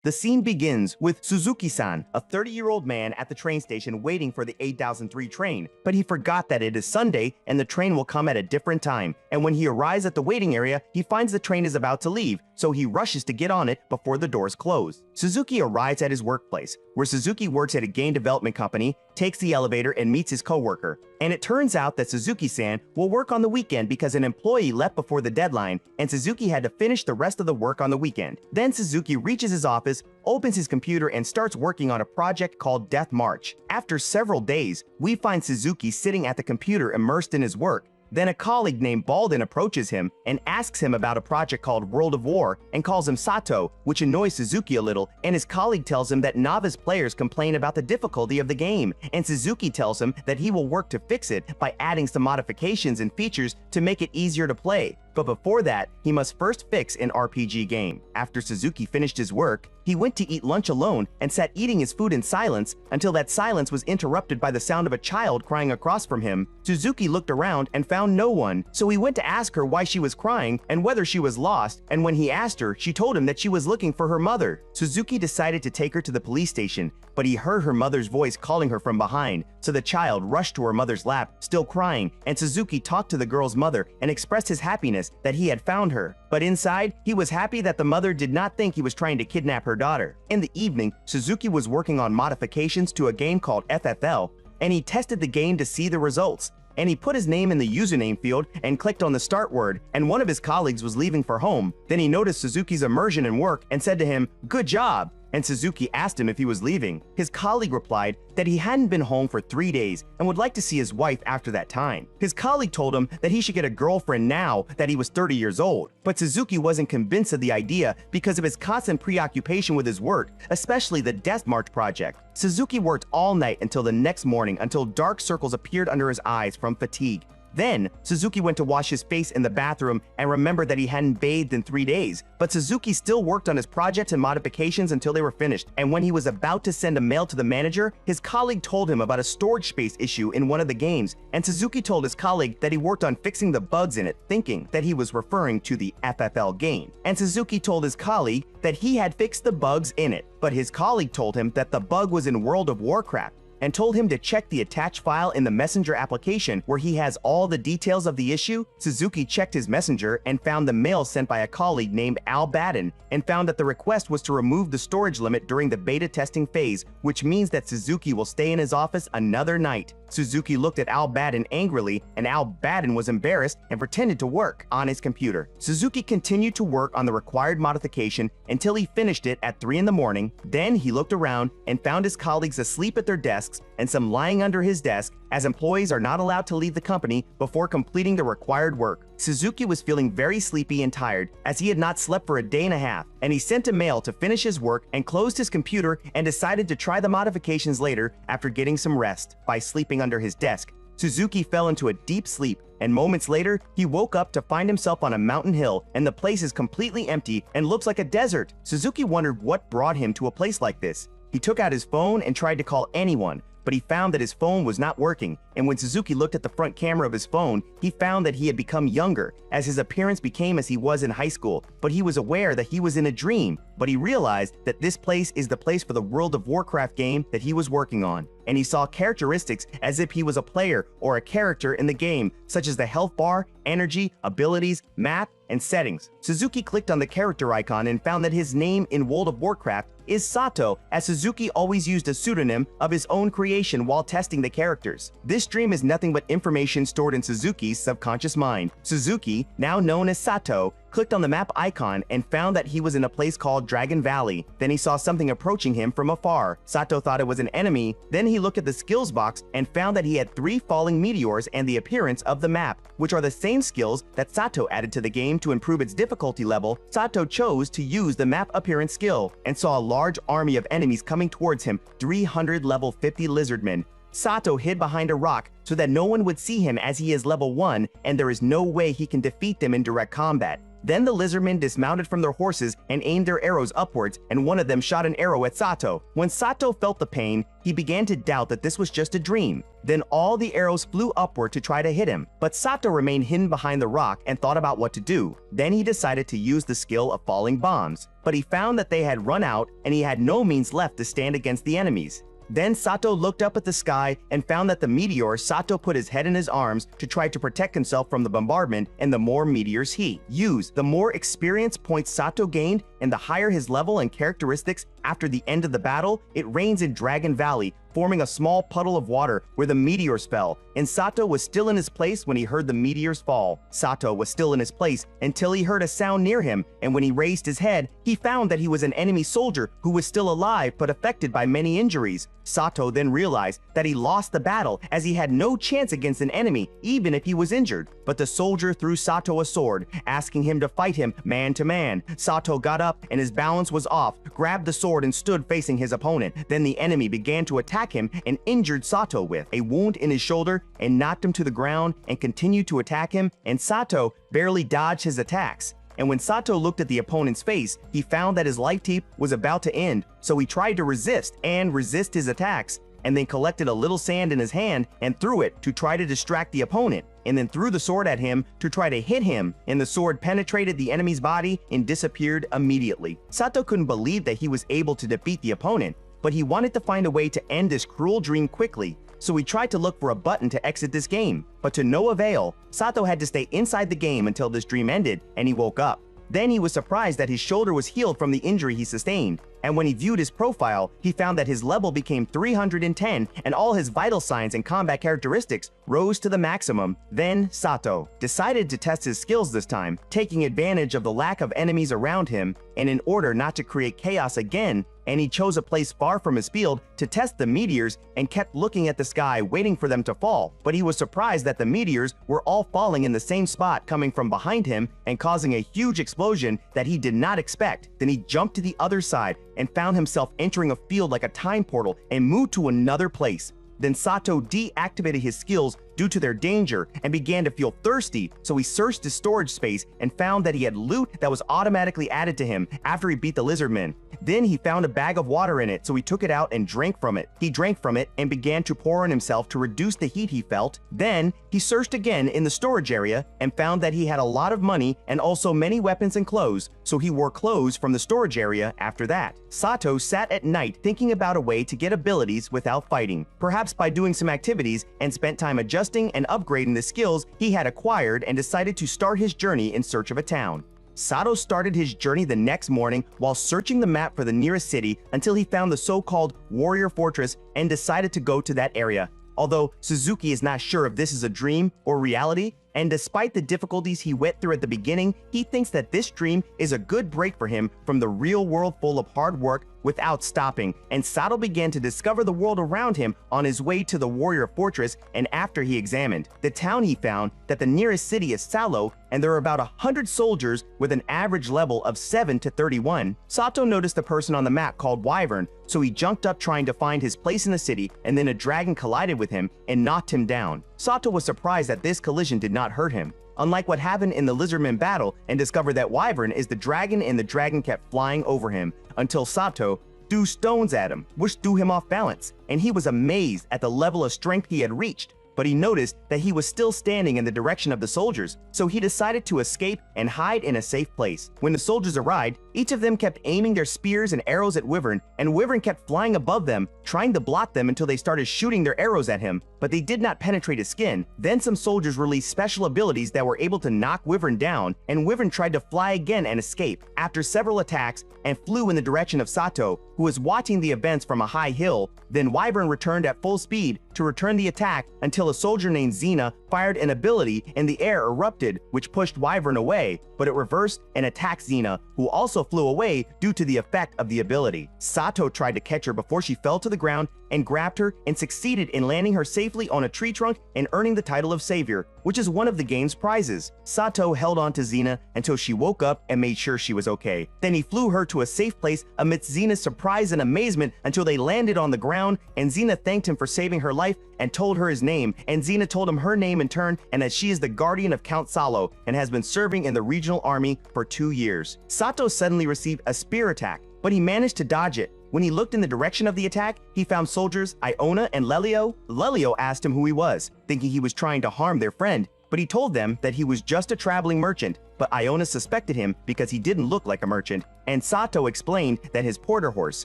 The scene begins with Suzuki-san, a 30-year-old man at the train station waiting for the 8003 train, but he forgot that it is Sunday and the train will come at a different time. And when he arrives at the waiting area, he finds the train is about to leave, so he rushes to get on it before the doors close. Suzuki arrives at his workplace, where Suzuki works at a game development company, takes the elevator and meets his coworker. And it turns out that Suzuki-san will work on the weekend because an employee left before the deadline, and Suzuki had to finish the rest of the work on the weekend. Then Suzuki reaches his office, opens his computer, and starts working on a project called Death March. After several days, we find Suzuki sitting at the computer immersed in his work. Then a colleague named Balden approaches him and asks him about a project called World of War and calls him Sato, which annoys Suzuki a little, and his colleague tells him that novice players complain about the difficulty of the game, and Suzuki tells him that he will work to fix it by adding some modifications and features to make it easier to play. But before that, he must first fix an RPG game. After Suzuki finished his work, he went to eat lunch alone and sat eating his food in silence until that silence was interrupted by the sound of a child crying across from him. Suzuki looked around and found no one, so he went to ask her why she was crying and whether she was lost, and when he asked her, she told him that she was looking for her mother. Suzuki decided to take her to the police station, but he heard her mother's voice calling her from behind, so the child rushed to her mother's lap, still crying, and Suzuki talked to the girl's mother and expressed his happiness that he had found her. But inside, he was happy that the mother did not think he was trying to kidnap her daughter. In the evening, Suzuki was working on modifications to a game called FFL, and he tested the game to see the results. And he put his name in the username field and clicked on the start word, and one of his colleagues was leaving for home. Then he noticed Suzuki's immersion in work and said to him, "Good job." And Suzuki asked him if he was leaving. His colleague replied that he hadn't been home for 3 days and would like to see his wife after that time. His colleague told him that he should get a girlfriend now that he was 30 years old. But Suzuki wasn't convinced of the idea because of his constant preoccupation with his work, especially the Death March project. Suzuki worked all night until the next morning until dark circles appeared under his eyes from fatigue. Then, Suzuki went to wash his face in the bathroom and remembered that he hadn't bathed in 3 days. But Suzuki still worked on his projects and modifications until they were finished. And when he was about to send a mail to the manager, his colleague told him about a storage space issue in one of the games. And Suzuki told his colleague that he worked on fixing the bugs in it, thinking that he was referring to the FFL game. And Suzuki told his colleague that he had fixed the bugs in it. But his colleague told him that the bug was in World of Warcraft, and told him to check the attached file in the messenger application where he has all the details of the issue. Suzuki checked his messenger and found the mail sent by a colleague named Al Baden, and found that the request was to remove the storage limit during the beta testing phase, which means that Suzuki will stay in his office another night. Suzuki looked at Al Baden angrily, and Al Baden was embarrassed and pretended to work on his computer. Suzuki continued to work on the required modification until he finished it at 3 in the morning. Then he looked around and found his colleagues asleep at their desks and some lying under his desk, as employees are not allowed to leave the company before completing the required work. Suzuki was feeling very sleepy and tired as he had not slept for a day and a half, and he sent a mail to finish his work and closed his computer and decided to try the modifications later after getting some rest by sleeping under his desk. Suzuki fell into a deep sleep, and moments later, he woke up to find himself on a mountain hill, and the place is completely empty and looks like a desert. Suzuki wondered what brought him to a place like this. He took out his phone and tried to call anyone, but he found that his phone was not working, and when Suzuki looked at the front camera of his phone, he found that he had become younger, as his appearance became as he was in high school. But he was aware that he was in a dream, but he realized that this place is the place for the World of Warcraft game that he was working on. And he saw characteristics as if he was a player or a character in the game, such as the health bar, energy, abilities, map, and settings. Suzuki clicked on the character icon and found that his name in World of Warcraft is Sato, as Suzuki always used a pseudonym of his own creation while testing the characters. This dream is nothing but information stored in Suzuki's subconscious mind. Suzuki, now known as Sato, clicked on the map icon and found that he was in a place called Dragon Valley. Then he saw something approaching him from afar. Sato thought it was an enemy. Then he looked at the skills box and found that he had 3 falling meteors and the appearance of the map, which are the same skills that Sato added to the game to improve its difficulty level. Sato chose to use the map appearance skill and saw a large army of enemies coming towards him, 300 level 50 lizardmen. Sato hid behind a rock so that no one would see him as he is level 1 and there is no way he can defeat them in direct combat. Then the lizardmen dismounted from their horses and aimed their arrows upwards, and one of them shot an arrow at Sato. When Sato felt the pain, he began to doubt that this was just a dream. Then all the arrows flew upward to try to hit him, but Sato remained hidden behind the rock and thought about what to do. Then he decided to use the skill of falling bombs, but he found that they had run out and he had no means left to stand against the enemies. Then Sato looked up at the sky and found that the meteor. Sato put his head in his arms to try to protect himself from the bombardment and the more meteors he used. The more experience points Sato gained and the higher his level and characteristics after the end of the battle, it rains in Dragon Valley, forming a small puddle of water where the meteors fell, and Sato was still in his place when he heard the meteors fall. Sato was still in his place until he heard a sound near him, and when he raised his head, he found that he was an enemy soldier who was still alive but affected by many injuries. Sato then realized that he lost the battle as he had no chance against an enemy even if he was injured. But the soldier threw Sato a sword, asking him to fight him man to man. Sato got up and his balance was off, grabbed the sword and stood facing his opponent. Then the enemy began to attack him and injured Sato with a wound in his shoulder and knocked him to the ground and continued to attack him, and Sato barely dodged his attacks. And when Sato looked at the opponent's face, he found that his life tape was about to end, so he tried to resist his attacks, and then collected a little sand in his hand and threw it to try to distract the opponent, and then threw the sword at him to try to hit him, and the sword penetrated the enemy's body and disappeared immediately. Sato couldn't believe that he was able to defeat the opponent, but he wanted to find a way to end this cruel dream quickly, so he tried to look for a button to exit this game, but to no avail. Sato had to stay inside the game until this dream ended and he woke up. Then he was surprised that his shoulder was healed from the injury he sustained, and when he viewed his profile, he found that his level became 310 and all his vital signs and combat characteristics rose to the maximum. Then Sato decided to test his skills this time, taking advantage of the lack of enemies around him, and in order not to create chaos again, and he chose a place far from his field to test the meteors and kept looking at the sky waiting for them to fall. But he was surprised that the meteors were all falling in the same spot, coming from behind him and causing a huge explosion that he did not expect. Then he jumped to the other side and found himself entering a field like a time portal and moved to another place. Then Sato deactivated his skills due to their danger and began to feel thirsty, so he searched his storage space and found that he had loot that was automatically added to him after he beat the lizardmen. Then he found a bag of water in it, so he took it out and drank from it. He drank from it and began to pour on himself to reduce the heat he felt. Then he searched again in the storage area and found that he had a lot of money and also many weapons and clothes, so he wore clothes from the storage area after that. Sato sat at night thinking about a way to get abilities without fighting, perhaps by doing some activities, and spent time adjusting and upgrading the skills he had acquired, and decided to start his journey in search of a town. Sato started his journey the next morning while searching the map for the nearest city until he found the so-called Warrior Fortress and decided to go to that area. Although Suzuki is not sure if this is a dream or reality, and despite the difficulties he went through at the beginning, he thinks that this dream is a good break for him from the real world full of hard work without stopping, and Sato began to discover the world around him on his way to the Warrior Fortress. And after he examined the town, he found that the nearest city is Salow, and there are about 100 soldiers with an average level of 7 to 31. Sato noticed a person on the map called Wyvern, so he jumped up trying to find his place in the city, and then a dragon collided with him and knocked him down. Sato was surprised that this collision did not hurt him, unlike what happened in the lizardman battle, and discovered that Wyvern is the dragon, and the dragon kept flying over him until Sato threw stones at him, which threw him off balance, and he was amazed at the level of strength he had reached. But he noticed that he was still standing in the direction of the soldiers, so he decided to escape and hide in a safe place. When the soldiers arrived, each of them kept aiming their spears and arrows at Wyvern, and Wyvern kept flying above them, trying to block them until they started shooting their arrows at him, but they did not penetrate his skin. Then some soldiers released special abilities that were able to knock Wyvern down, and Wyvern tried to fly again and escape after several attacks and flew in the direction of Sato, who was watching the events from a high hill. Then Wyvern returned at full speed to return the attack until a soldier named Xena fired an ability and the air erupted, which pushed Wyvern away, but it reversed and attacked Xena, who also flew away due to the effect of the ability. Sato tried to catch her before she fell to the ground and grabbed her and succeeded in landing her safely on a tree trunk and earning the title of Savior, which is one of the game's prizes. Sato held on to Xena until she woke up and made sure she was okay. Then he flew her to a safe place amidst Xena's surprise and amazement until they landed on the ground, and Xena thanked him for saving her life and told her his name, and Xena told him her name in turn, and that she is the guardian of Count Salow and has been serving in the regional army for 2 years. Sato suddenly received a spear attack, but he managed to dodge it. When he looked in the direction of the attack, he found soldiers Iona and Lelio. Lelio asked him who he was, thinking he was trying to harm their friend, but he told them that he was just a traveling merchant. But Iona suspected him because he didn't look like a merchant, and Sato explained that his porter horse.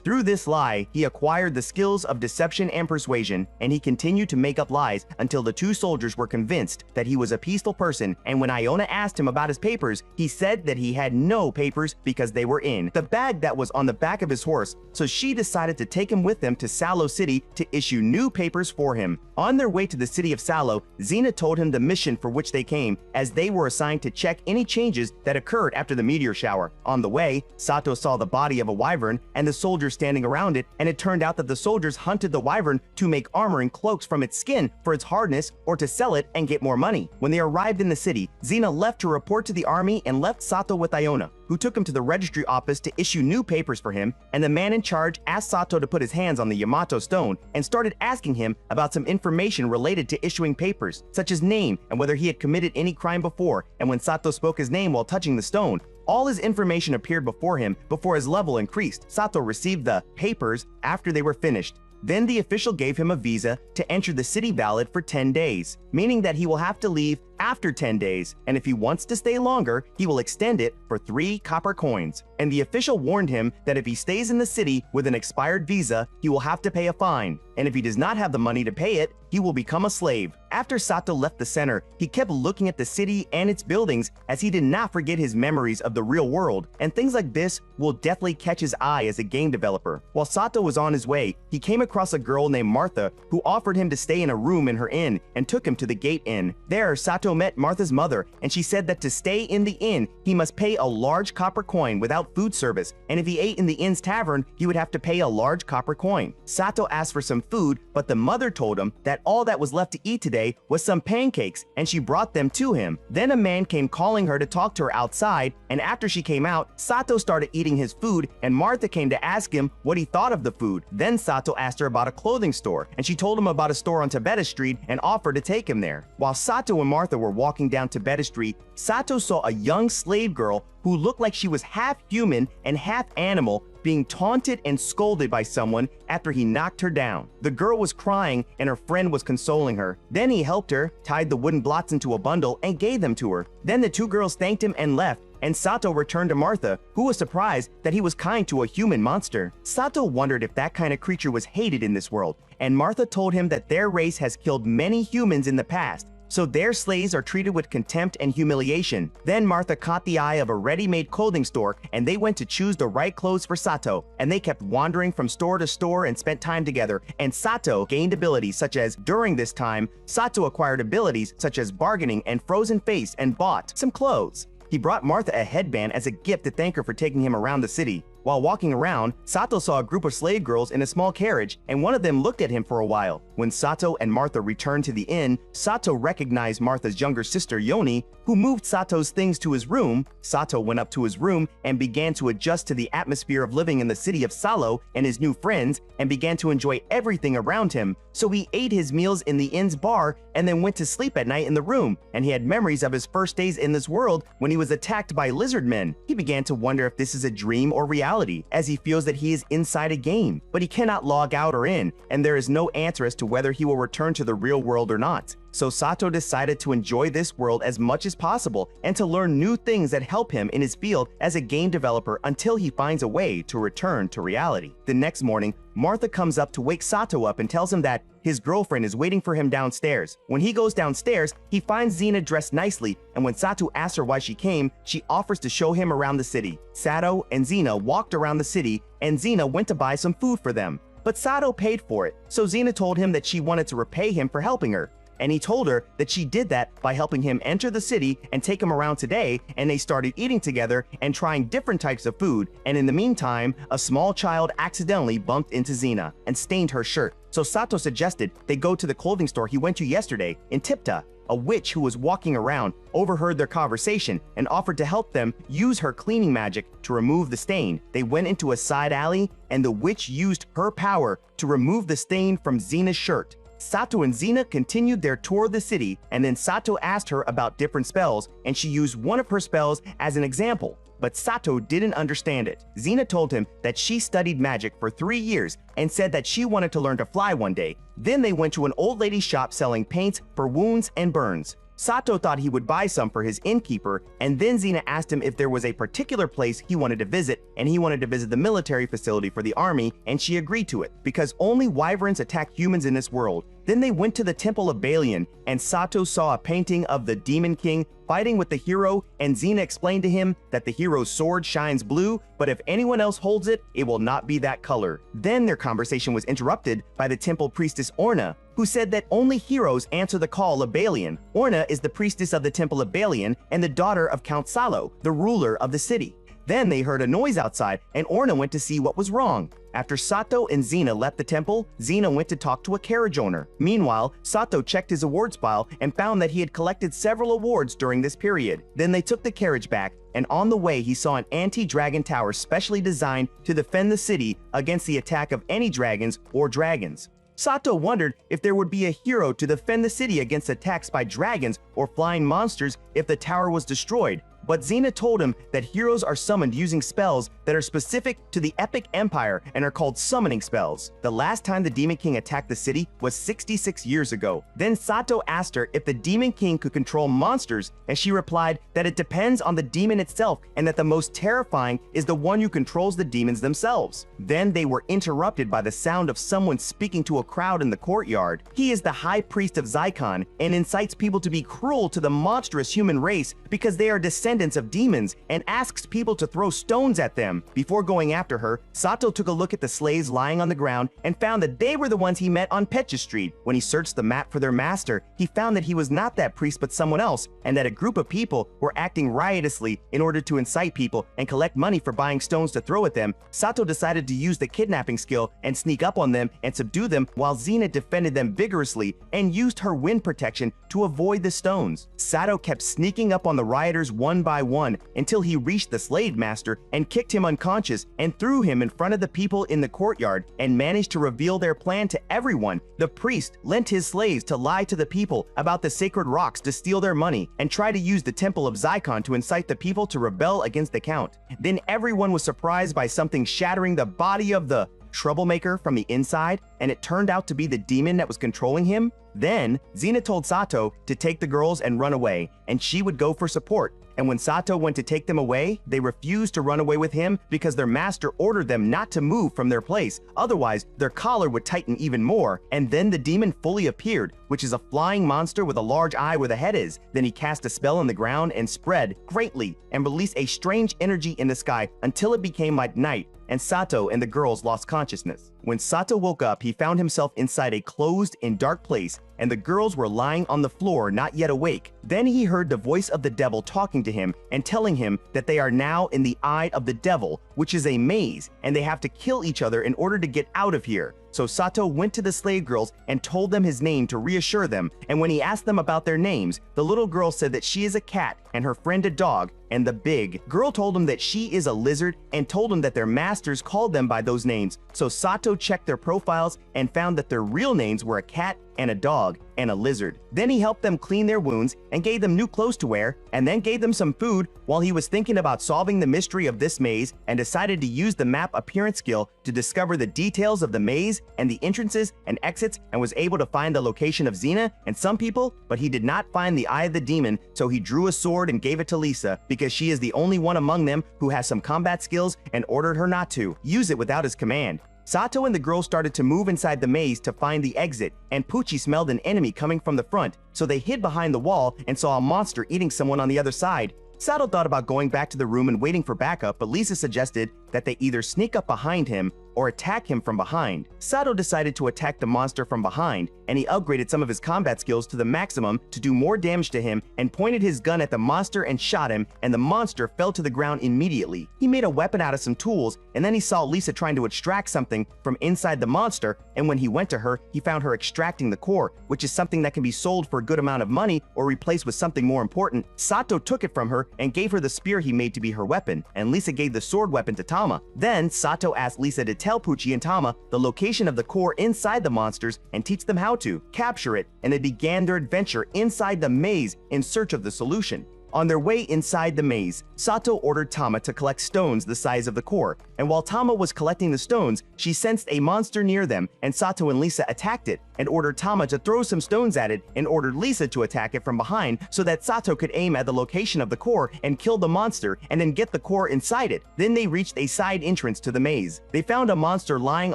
Through this lie, he acquired the skills of deception and persuasion, and he continued to make up lies until the 2 soldiers were convinced that he was a peaceful person, and when Iona asked him about his papers, he said that he had no papers because they were in the bag that was on the back of his horse, so she decided to take him with them to Salow City to issue new papers for him. On their way to the city of Salow, Xena told him the mission for which they came, as they were assigned to check any changes that occurred after the meteor shower. On the way, Sato saw the body of a wyvern and the soldiers standing around it, and it turned out that the soldiers hunted the wyvern to make armor and cloaks from its skin for its hardness, or to sell it and get more money. When they arrived in the city, Xena left to report to the army and left Sato with Iona, who took him to the registry office to issue new papers for him, and the man in charge asked Sato to put his hands on the Yamato stone and started asking him about some information related to issuing papers, such as name and whether he had committed any crime before. And when Sato spoke his name while touching the stone, all his information appeared before him before his level increased. Sato received the papers after they were finished. Then the official gave him a visa to enter the city valid for 10 days, meaning that he will have to leave after 10 days, and if he wants to stay longer, he will extend it for 3 copper coins. And the official warned him that if he stays in the city with an expired visa, he will have to pay a fine, and if he does not have the money to pay it, he will become a slave. After Sato left the center, he kept looking at the city and its buildings, as he did not forget his memories of the real world, and things like this will definitely catch his eye as a game developer. While Sato was on his way, he came across a girl named Martha who offered him to stay in a room in her inn and took him to the Gate Inn. There, Sato met Martha's mother, and she said that to stay in the inn, he must pay a large copper coin without food service, and if he ate in the inn's tavern, he would have to pay a large copper coin. Sato asked for some food, but the mother told him that all that was left to eat today was some pancakes, and she brought them to him. Then a man came calling her to talk to her outside, and after she came out, Sato started eating his food, and Martha came to ask him what he thought of the food. Then Sato asked her about a clothing store, and she told him about a store on Tibeta Street and offered to take him there. While Sato and Martha were walking down Tibeta Street, Sato saw a young slave girl who looked like she was half human and half animal being taunted and scolded by someone after he knocked her down. The girl was crying and her friend was consoling her. Then he helped her, tied the wooden blocks into a bundle, and gave them to her. Then the 2 girls thanked him and left, and Sato returned to Martha, who was surprised that he was kind to a human monster. Sato wondered if that kind of creature was hated in this world, and Martha told him that their race has killed many humans in the past, so their slaves are treated with contempt and humiliation. Then Martha caught the eye of a ready-made clothing store, and they went to choose the right clothes for Sato, and they kept wandering from store to store and spent time together, and Sato gained abilities such as, during this time, Sato acquired abilities such as bargaining and frozen face and bought some clothes. He brought Martha a headband as a gift to thank her for taking him around the city. While walking around, Sato saw a group of slave girls in a small carriage, and one of them looked at him for a while. When Sato and Martha returned to the inn, Sato recognized Martha's younger sister Yoni, who moved Sato's things to his room. Sato went up to his room and began to adjust to the atmosphere of living in the city of Salow and his new friends, and began to enjoy everything around him. So he ate his meals in the inn's bar and then went to sleep at night in the room, and he had memories of his first days in this world when he was attacked by lizard men. He began to wonder if this is a dream or reality, as he feels that he is inside a game, but he cannot log out or in, and there is no answer as to whether he will return to the real world or not. So Sato decided to enjoy this world as much as possible and to learn new things that help him in his field as a game developer until he finds a way to return to reality. The next morning, Martha comes up to wake Sato up and tells him that his girlfriend is waiting for him downstairs. When he goes downstairs, he finds Xena dressed nicely, and when Sato asks her why she came, she offers to show him around the city. Sato and Xena walked around the city, and Xena went to buy some food for them. But Sato paid for it, so Xena told him that she wanted to repay him for helping her. And he told her that she did that by helping him enter the city and take him around today, and they started eating together and trying different types of food, and in the meantime, a small child accidentally bumped into Xena and stained her shirt. So Sato suggested they go to the clothing store he went to yesterday in Tipta. A witch who was walking around overheard their conversation and offered to help them use her cleaning magic to remove the stain. They went into a side alley, and the witch used her power to remove the stain from Xena's shirt. Sato and Xena continued their tour of the city, and then Sato asked her about different spells, and she used one of her spells as an example. But Sato didn't understand it. Xena told him that she studied magic for 3 years and said that she wanted to learn to fly one day. Then they went to an old lady's shop selling paints for wounds and burns. Sato thought he would buy some for his innkeeper, and then Xena asked him if there was a particular place he wanted to visit, and he wanted to visit the military facility for the army, and she agreed to it, because only wyverns attack humans in this world. Then they went to the Temple of Balian, and Sato saw a painting of the Demon King fighting with the hero, and Xena explained to him that the hero's sword shines blue, but if anyone else holds it, it will not be that color. Then their conversation was interrupted by the temple priestess Orna, who said that only heroes answer the call of Balian. Orna is the priestess of the Temple of Balian and the daughter of Count Salow, the ruler of the city. Then they heard a noise outside, and Orna went to see what was wrong. After Sato and Xena left the temple, Xena went to talk to a carriage owner. Meanwhile, Sato checked his awards pile and found that he had collected several awards during this period. Then they took the carriage back, and on the way he saw an anti-dragon tower specially designed to defend the city against the attack of any dragons or dragons. Sato wondered if there would be a hero to defend the city against attacks by dragons or flying monsters if the tower was destroyed. But Xena told him that heroes are summoned using spells that are specific to the epic empire and are called summoning spells. The last time the Demon King attacked the city was 66 years ago. Then Sato asked her if the Demon King could control monsters, and she replied that it depends on the demon itself and that the most terrifying is the one who controls the demons themselves. Then they were interrupted by the sound of someone speaking to a crowd in the courtyard. He is the high priest of Zycon and incites people to be cruel to the monstrous human race because they are descendants of demons, and asks people to throw stones at them. Before going after her, Sato took a look at the slaves lying on the ground and found that they were the ones he met on Pecha Street. When he searched the map for their master, he found that he was not that priest but someone else, and that a group of people were acting riotously in order to incite people and collect money for buying stones to throw at them. Sato decided to use the kidnapping skill and sneak up on them and subdue them, while Xena defended them vigorously and used her wind protection to avoid the stones. Sato kept sneaking up on the rioters one by one until he reached the slave master and kicked him unconscious and threw him in front of the people in the courtyard, and managed to reveal their plan to everyone. The priest lent his slaves to lie to the people about the sacred rocks to steal their money and try to use the temple of Zycon to incite the people to rebel against the count. Then everyone was surprised by something shattering the body of the troublemaker from the inside, and it turned out to be the demon that was controlling him. Then Xena told Sato to take the girls and run away, and she would go for support. And when Sato went to take them away, they refused to run away with him because their master ordered them not to move from their place, otherwise their collar would tighten even more. And then the demon fully appeared, which is a flying monster with a large eye where the head is. Then he cast a spell on the ground and spread greatly and released a strange energy in the sky until it became like night, and Sato and the girls lost consciousness. When Sato woke up, he found himself inside a closed and dark place, and the girls were lying on the floor, not yet awake. Then he heard the voice of the devil talking to him and telling him that they are now in the eye of the devil, which is a maze, and they have to kill each other in order to get out of here. So Sato went to the slave girls and told them his name to reassure them, and when he asked them about their names, the little girl said that she is a cat and her friend a dog, and the big girl told him that she is a lizard and told him that their masters called them by those names. So Sato checked their profiles and found that their real names were a cat and a dog and a lizard. Then he helped them clean their wounds and gave them new clothes to wear, and then gave them some food while he was thinking about solving the mystery of this maze, and decided to use the map appearance skill to discover the details of the maze and the entrances and exits, and was able to find the location of Xena and some people, but he did not find the eye of the demon. So he drew a sword and gave it to Lisa because she is the only one among them who has some combat skills, and ordered her not to use it without his command. Sato and the girl started to move inside the maze to find the exit, and Pucci smelled an enemy coming from the front, so they hid behind the wall and saw a monster eating someone on the other side. Sato thought about going back to the room and waiting for backup, but Lisa suggested that they either sneak up behind him or attack him from behind. Sato decided to attack the monster from behind, and he upgraded some of his combat skills to the maximum to do more damage to him, and pointed his gun at the monster and shot him, and the monster fell to the ground immediately. He made a weapon out of some tools, and then he saw Lisa trying to extract something from inside the monster, and when he went to her, he found her extracting the core, which is something that can be sold for a good amount of money or replaced with something more important. Sato took it from her and gave her the spear he made to be her weapon, and Lisa gave the sword weapon to Tom. Tama. Then Sato asked Lisa to tell Pucci and Tama the location of the core inside the monsters and teach them how to capture it, and they began their adventure inside the maze in search of the solution. On their way inside the maze, Sato ordered Tama to collect stones the size of the core, and while Tama was collecting the stones, she sensed a monster near them, and Sato and Lisa attacked it and ordered Tama to throw some stones at it and ordered Lisa to attack it from behind so that Sato could aim at the location of the core and kill the monster and then get the core inside it. Then they reached a side entrance to the maze. They found a monster lying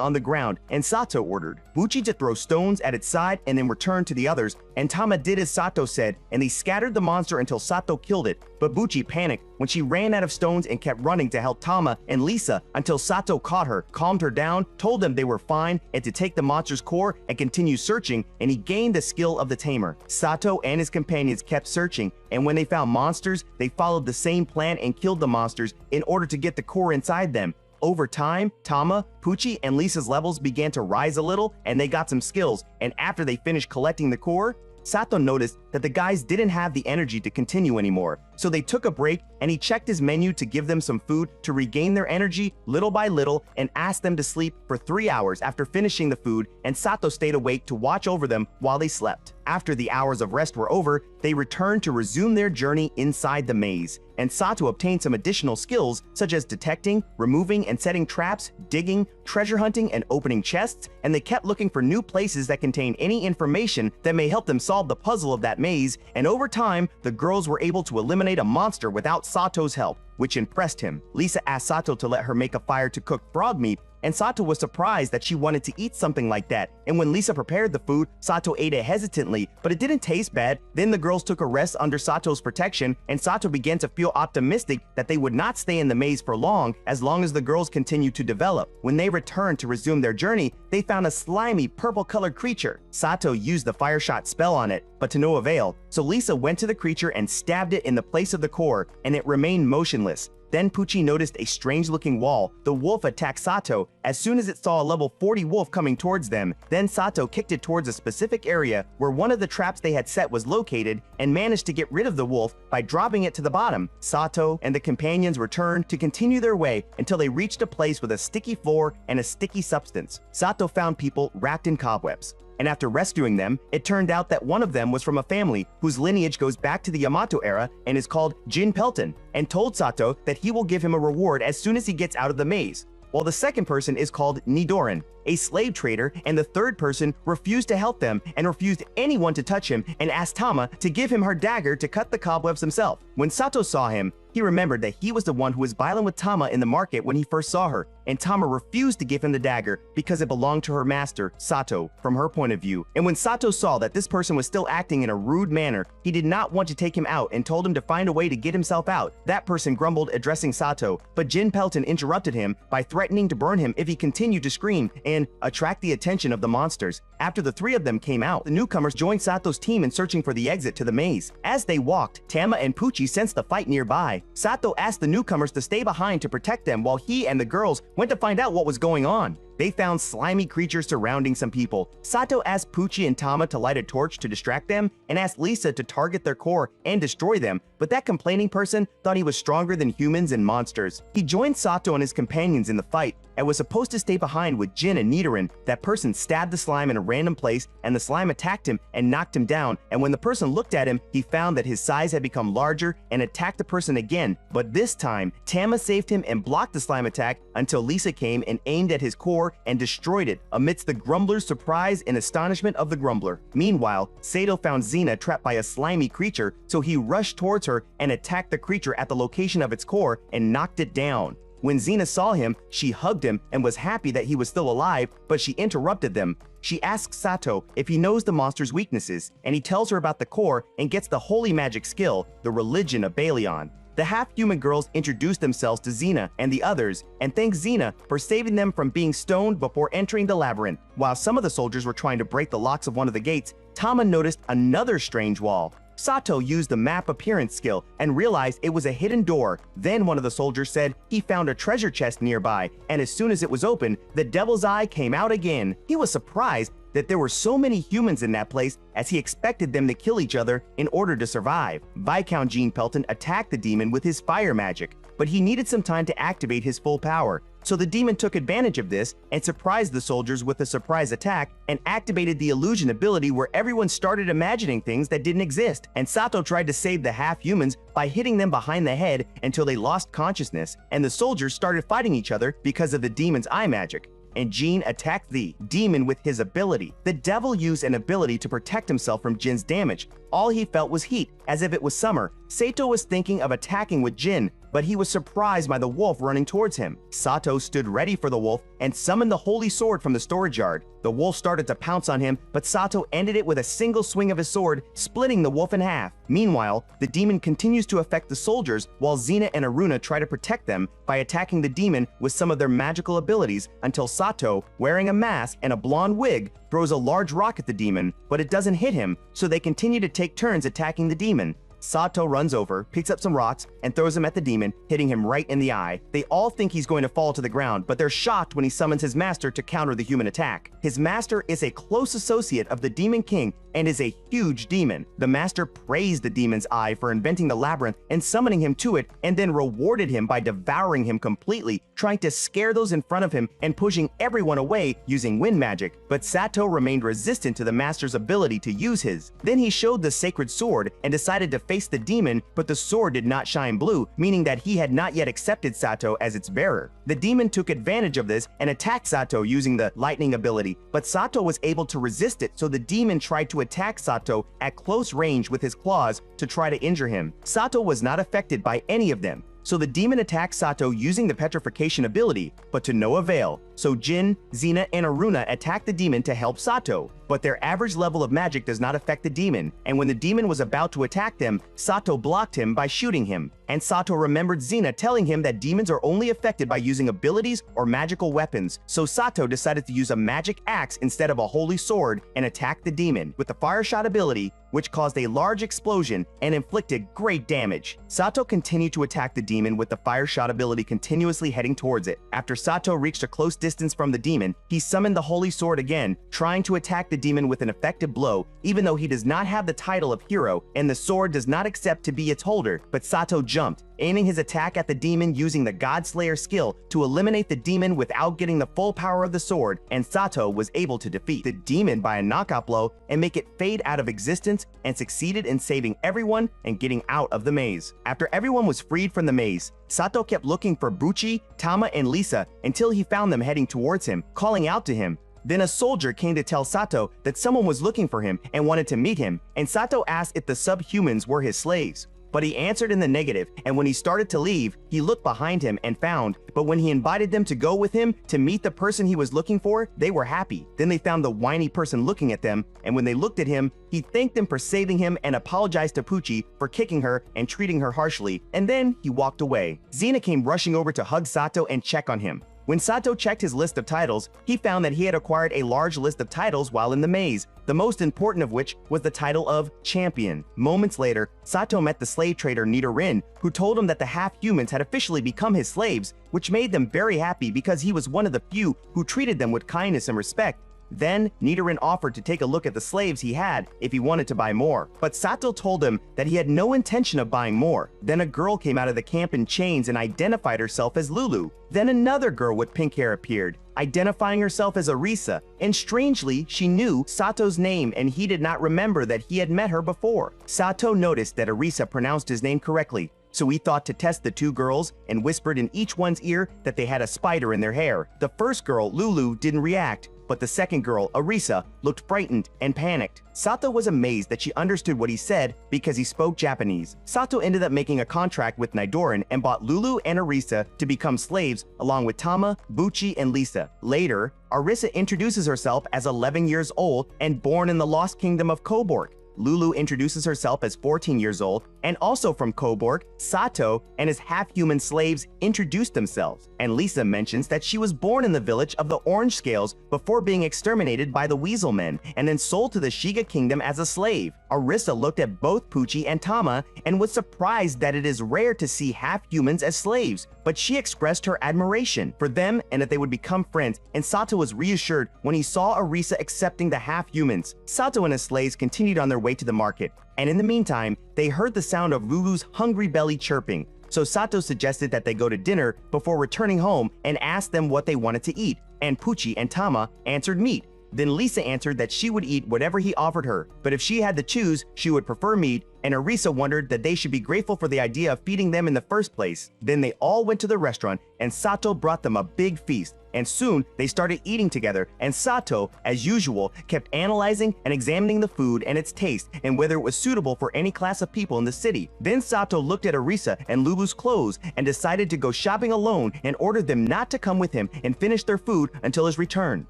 on the ground, and Sato ordered Pucci to throw stones at its side and then return to the others, and Tama did as Sato said, and they scattered the monster until Sato killed it. But Pucci panicked when she ran out of stones and kept running to help Tama and Lisa until Sato caught her, calmed her down, told them they were fine and to take the monster's core and continue searching, and he gained the skill of the tamer. Sato and his companions kept searching, and when they found monsters, they followed the same plan and killed the monsters in order to get the core inside them. Over time, Tama, Pucci, and Lisa's levels began to rise a little, and they got some skills, and after they finished collecting the core, Sato noticed that the guys didn't have the energy to continue anymore, so they took a break and he checked his menu to give them some food to regain their energy little by little and asked them to sleep for 3 hours after finishing the food, and Sato stayed awake to watch over them while they slept. After the hours of rest were over, they returned to resume their journey inside the maze, and Sato obtained some additional skills such as detecting, removing and setting traps, digging, treasure hunting, and opening chests, and they kept looking for new places that contain any information that may help them solve the puzzle of that maze, and over time, the girls were able to eliminate a monster without Sato's help, which impressed him. Lisa asked Sato to let her make a fire to cook frog meat, and Sato was surprised that she wanted to eat something like that, and when Lisa prepared the food, Sato ate it hesitantly, but it didn't taste bad. Then the girls took a rest under Sato's protection, and Sato began to feel optimistic that they would not stay in the maze for long as the girls continued to develop. When they returned to resume their journey, they found a slimy purple-colored creature. Sato used the fire shot spell on it, but to no avail, so Lisa went to the creature and stabbed it in the place of the core, and it remained motionless. Then Pucci noticed a strange-looking wall. The wolf attacked Sato as soon as it saw a level 40 wolf coming towards them. Then Sato kicked it towards a specific area where one of the traps they had set was located and managed to get rid of the wolf by dropping it to the bottom. Sato and the companions returned to continue their way until they reached a place with a sticky floor and a sticky substance. Sato found people wrapped in cobwebs, and after rescuing them, it turned out that one of them was from a family whose lineage goes back to the Yamato era and is called Jin Pelton, and told Sato that he will give him a reward as soon as he gets out of the maze. While the second person is called Nidoran, a slave trader, and the third person refused to help them and refused anyone to touch him and asked Tama to give him her dagger to cut the cobwebs himself. When Sato saw him, he remembered that he was the one who was violent with Tama in the market when he first saw her, and Tama refused to give him the dagger because it belonged to her master, Sato, from her point of view. And when Sato saw that this person was still acting in a rude manner, he did not want to take him out and told him to find a way to get himself out. That person grumbled, addressing Sato, but Jin Pelton interrupted him by threatening to burn him if he continued to scream and attract the attention of the monsters. After the three of them came out, the newcomers joined Sato's team in searching for the exit to the maze. As they walked, Tama and Pucci sensed the fight nearby. Sato asked the newcomers to stay behind to protect them while he and the girls went to find out what was going on. They found slimy creatures surrounding some people. Sato asked Pucci and Tama to light a torch to distract them and asked Lisa to target their core and destroy them, but that complaining person thought he was stronger than humans and monsters. He joined Sato and his companions in the fight and was supposed to stay behind with Jin and Nidoran. That person stabbed the slime in a random place, and the slime attacked him and knocked him down, and when the person looked at him, he found that his size had become larger and attacked the person again, but this time, Tama saved him and blocked the slime attack until Lisa came and aimed at his core and destroyed it, amidst the grumbler's surprise and astonishment of the grumbler. Meanwhile, Sato found Xena trapped by a slimy creature, so he rushed towards her and attacked the creature at the location of its core and knocked it down. When Xena saw him, she hugged him and was happy that he was still alive, but she interrupted them. She asks Sato if he knows the monster's weaknesses, and he tells her about the core and gets the holy magic skill, the religion of Balion. The half-human girls introduced themselves to Xena and the others and thanked Xena for saving them from being stoned before entering the labyrinth. While some of the soldiers were trying to break the locks of one of the gates, Tama noticed another strange wall. Sato used the map appearance skill and realized it was a hidden door. Then one of the soldiers said he found a treasure chest nearby, and as soon as it was open, the devil's eye came out again. He was surprised that there were so many humans in that place, as he expected them to kill each other in order to survive. Viscount Jean Pelton attacked the demon with his fire magic. but he needed some time to activate his full power. So the demon took advantage of this and surprised the soldiers with a surprise attack and activated the illusion ability where everyone started imagining things that didn't exist. And Sato tried to save the half-humans by hitting them behind the head until they lost consciousness, and the soldiers started fighting each other because of the demon's eye magic. And Jin attacked the demon with his ability. The devil used an ability to protect himself from Jin's damage. All he felt was heat, as if it was summer. Sato was thinking of attacking with Jin, but he was surprised by the wolf running towards him. Sato stood ready for the wolf and summoned the holy sword from the storage yard. The wolf started to pounce on him, but Sato ended it with a single swing of his sword, splitting the wolf in half. Meanwhile, the demon continues to affect the soldiers while Xena and Aruna try to protect them by attacking the demon with some of their magical abilities until Sato, wearing a mask and a blonde wig, throws a large rock at the demon, but it doesn't hit him, so they continue to take turns attacking the demon. Sato runs over, picks up some rocks, and throws them at the demon, hitting him right in the eye. They all think he's going to fall to the ground, but they're shocked when he summons his master to counter the human attack. His master is a close associate of the Demon King and is a huge demon. The master praised the demon's eye for inventing the labyrinth and summoning him to it, and then rewarded him by devouring him completely, trying to scare those in front of him and pushing everyone away using wind magic. But Sato remained resistant to the master's ability to use his. Then he showed the sacred sword and decided to face the demon, but the sword did not shine blue, meaning that he had not yet accepted Sato as its bearer. The demon took advantage of this and attacked Sato using the lightning ability, but Sato was able to resist it, so the demon tried to attack Sato at close range with his claws to try to injure him. Sato was not affected by any of them, so the demon attacked Sato using the petrification ability, but to no avail. So Jin, Xena, and Aruna attacked the demon to help Sato, but their average level of magic does not affect the demon, and when the demon was about to attack them, Sato blocked him by shooting him. And Sato remembered Xena telling him that demons are only affected by using abilities or magical weapons, so Sato decided to use a magic axe instead of a holy sword and attack the demon with the fire shot ability, which caused a large explosion and inflicted great damage. Sato continued to attack the demon with the fire shot ability, continuously heading towards it. After Sato reached a close distance from the demon, he summoned the holy sword again, trying to attack the demon with an effective blow, even though he does not have the title of hero and the sword does not accept to be its holder. But Sato jumped, aiming his attack at the demon using the God Slayer skill to eliminate the demon without getting the full power of the sword, and Sato was able to defeat the demon by a knockout blow and make it fade out of existence, and succeeded in saving everyone and getting out of the maze. After everyone was freed from the maze, Sato kept looking for Buchi, Tama, and Lisa until he found them heading towards him, calling out to him. Then a soldier came to tell Sato that someone was looking for him and wanted to meet him, and Sato asked if the subhumans were his slaves. But he answered in the negative, and when he started to leave, he looked behind him and found, but when he invited them to go with him to meet the person he was looking for, they were happy. Then they found the whiny person looking at them, and when they looked at him, he thanked them for saving him and apologized to Pucci for kicking her and treating her harshly, and then he walked away. Xena came rushing over to hug Sato and check on him. When Sato checked his list of titles, he found that he had acquired a large list of titles while in the maze, the most important of which was the title of Champion. Moments later, Sato met the slave trader Nidorin, who told him that the half-humans had officially become his slaves, which made them very happy because he was one of the few who treated them with kindness and respect. Then, Nidorin offered to take a look at the slaves he had if he wanted to buy more, but Sato told him that he had no intention of buying more. Then a girl came out of the camp in chains and identified herself as Lulu. Then another girl with pink hair appeared, identifying herself as Arisa, and strangely, she knew Sato's name and he did not remember that he had met her before. Sato noticed that Arisa pronounced his name correctly, so he thought to test the two girls and whispered in each one's ear that they had a spider in their hair. The first girl, Lulu, didn't react, but the second girl, Arisa, looked frightened and panicked. Sato was amazed that she understood what he said because he spoke Japanese. Sato ended up making a contract with Nidorin and bought Lulu and Arisa to become slaves along with Tama, Buchi, and Lisa. Later, Arisa introduces herself as 11 years old and born in the Lost Kingdom of Koborg. Lulu introduces herself as 14 years old, and also from Koborg, Sato and his half-human slaves introduced themselves, and Lisa mentions that she was born in the village of the Orange Scales before being exterminated by the Weasel Men, and then sold to the Shiga Kingdom as a slave. Arisa looked at both Pucci and Tama and was surprised that it is rare to see half-humans as slaves, but she expressed her admiration for them and that they would become friends, and Sato was reassured when he saw Arisa accepting the half-humans. Sato and his slaves continued on their way to the market, and in the meantime, they heard the sound of Lulu's hungry belly chirping. so Sato suggested that they go to dinner before returning home and asked them what they wanted to eat, and Pucci and Tama answered meat. Then Lisa answered that she would eat whatever he offered her, but if she had to choose, she would prefer meat, and Arisa wondered that they should be grateful for the idea of feeding them in the first place. Then they all went to the restaurant, and Sato brought them a big feast, and soon they started eating together, and Sato, as usual, kept analyzing and examining the food and its taste and whether it was suitable for any class of people in the city. Then Sato looked at Arisa and Lulu's clothes and decided to go shopping alone and ordered them not to come with him and finish their food until his return.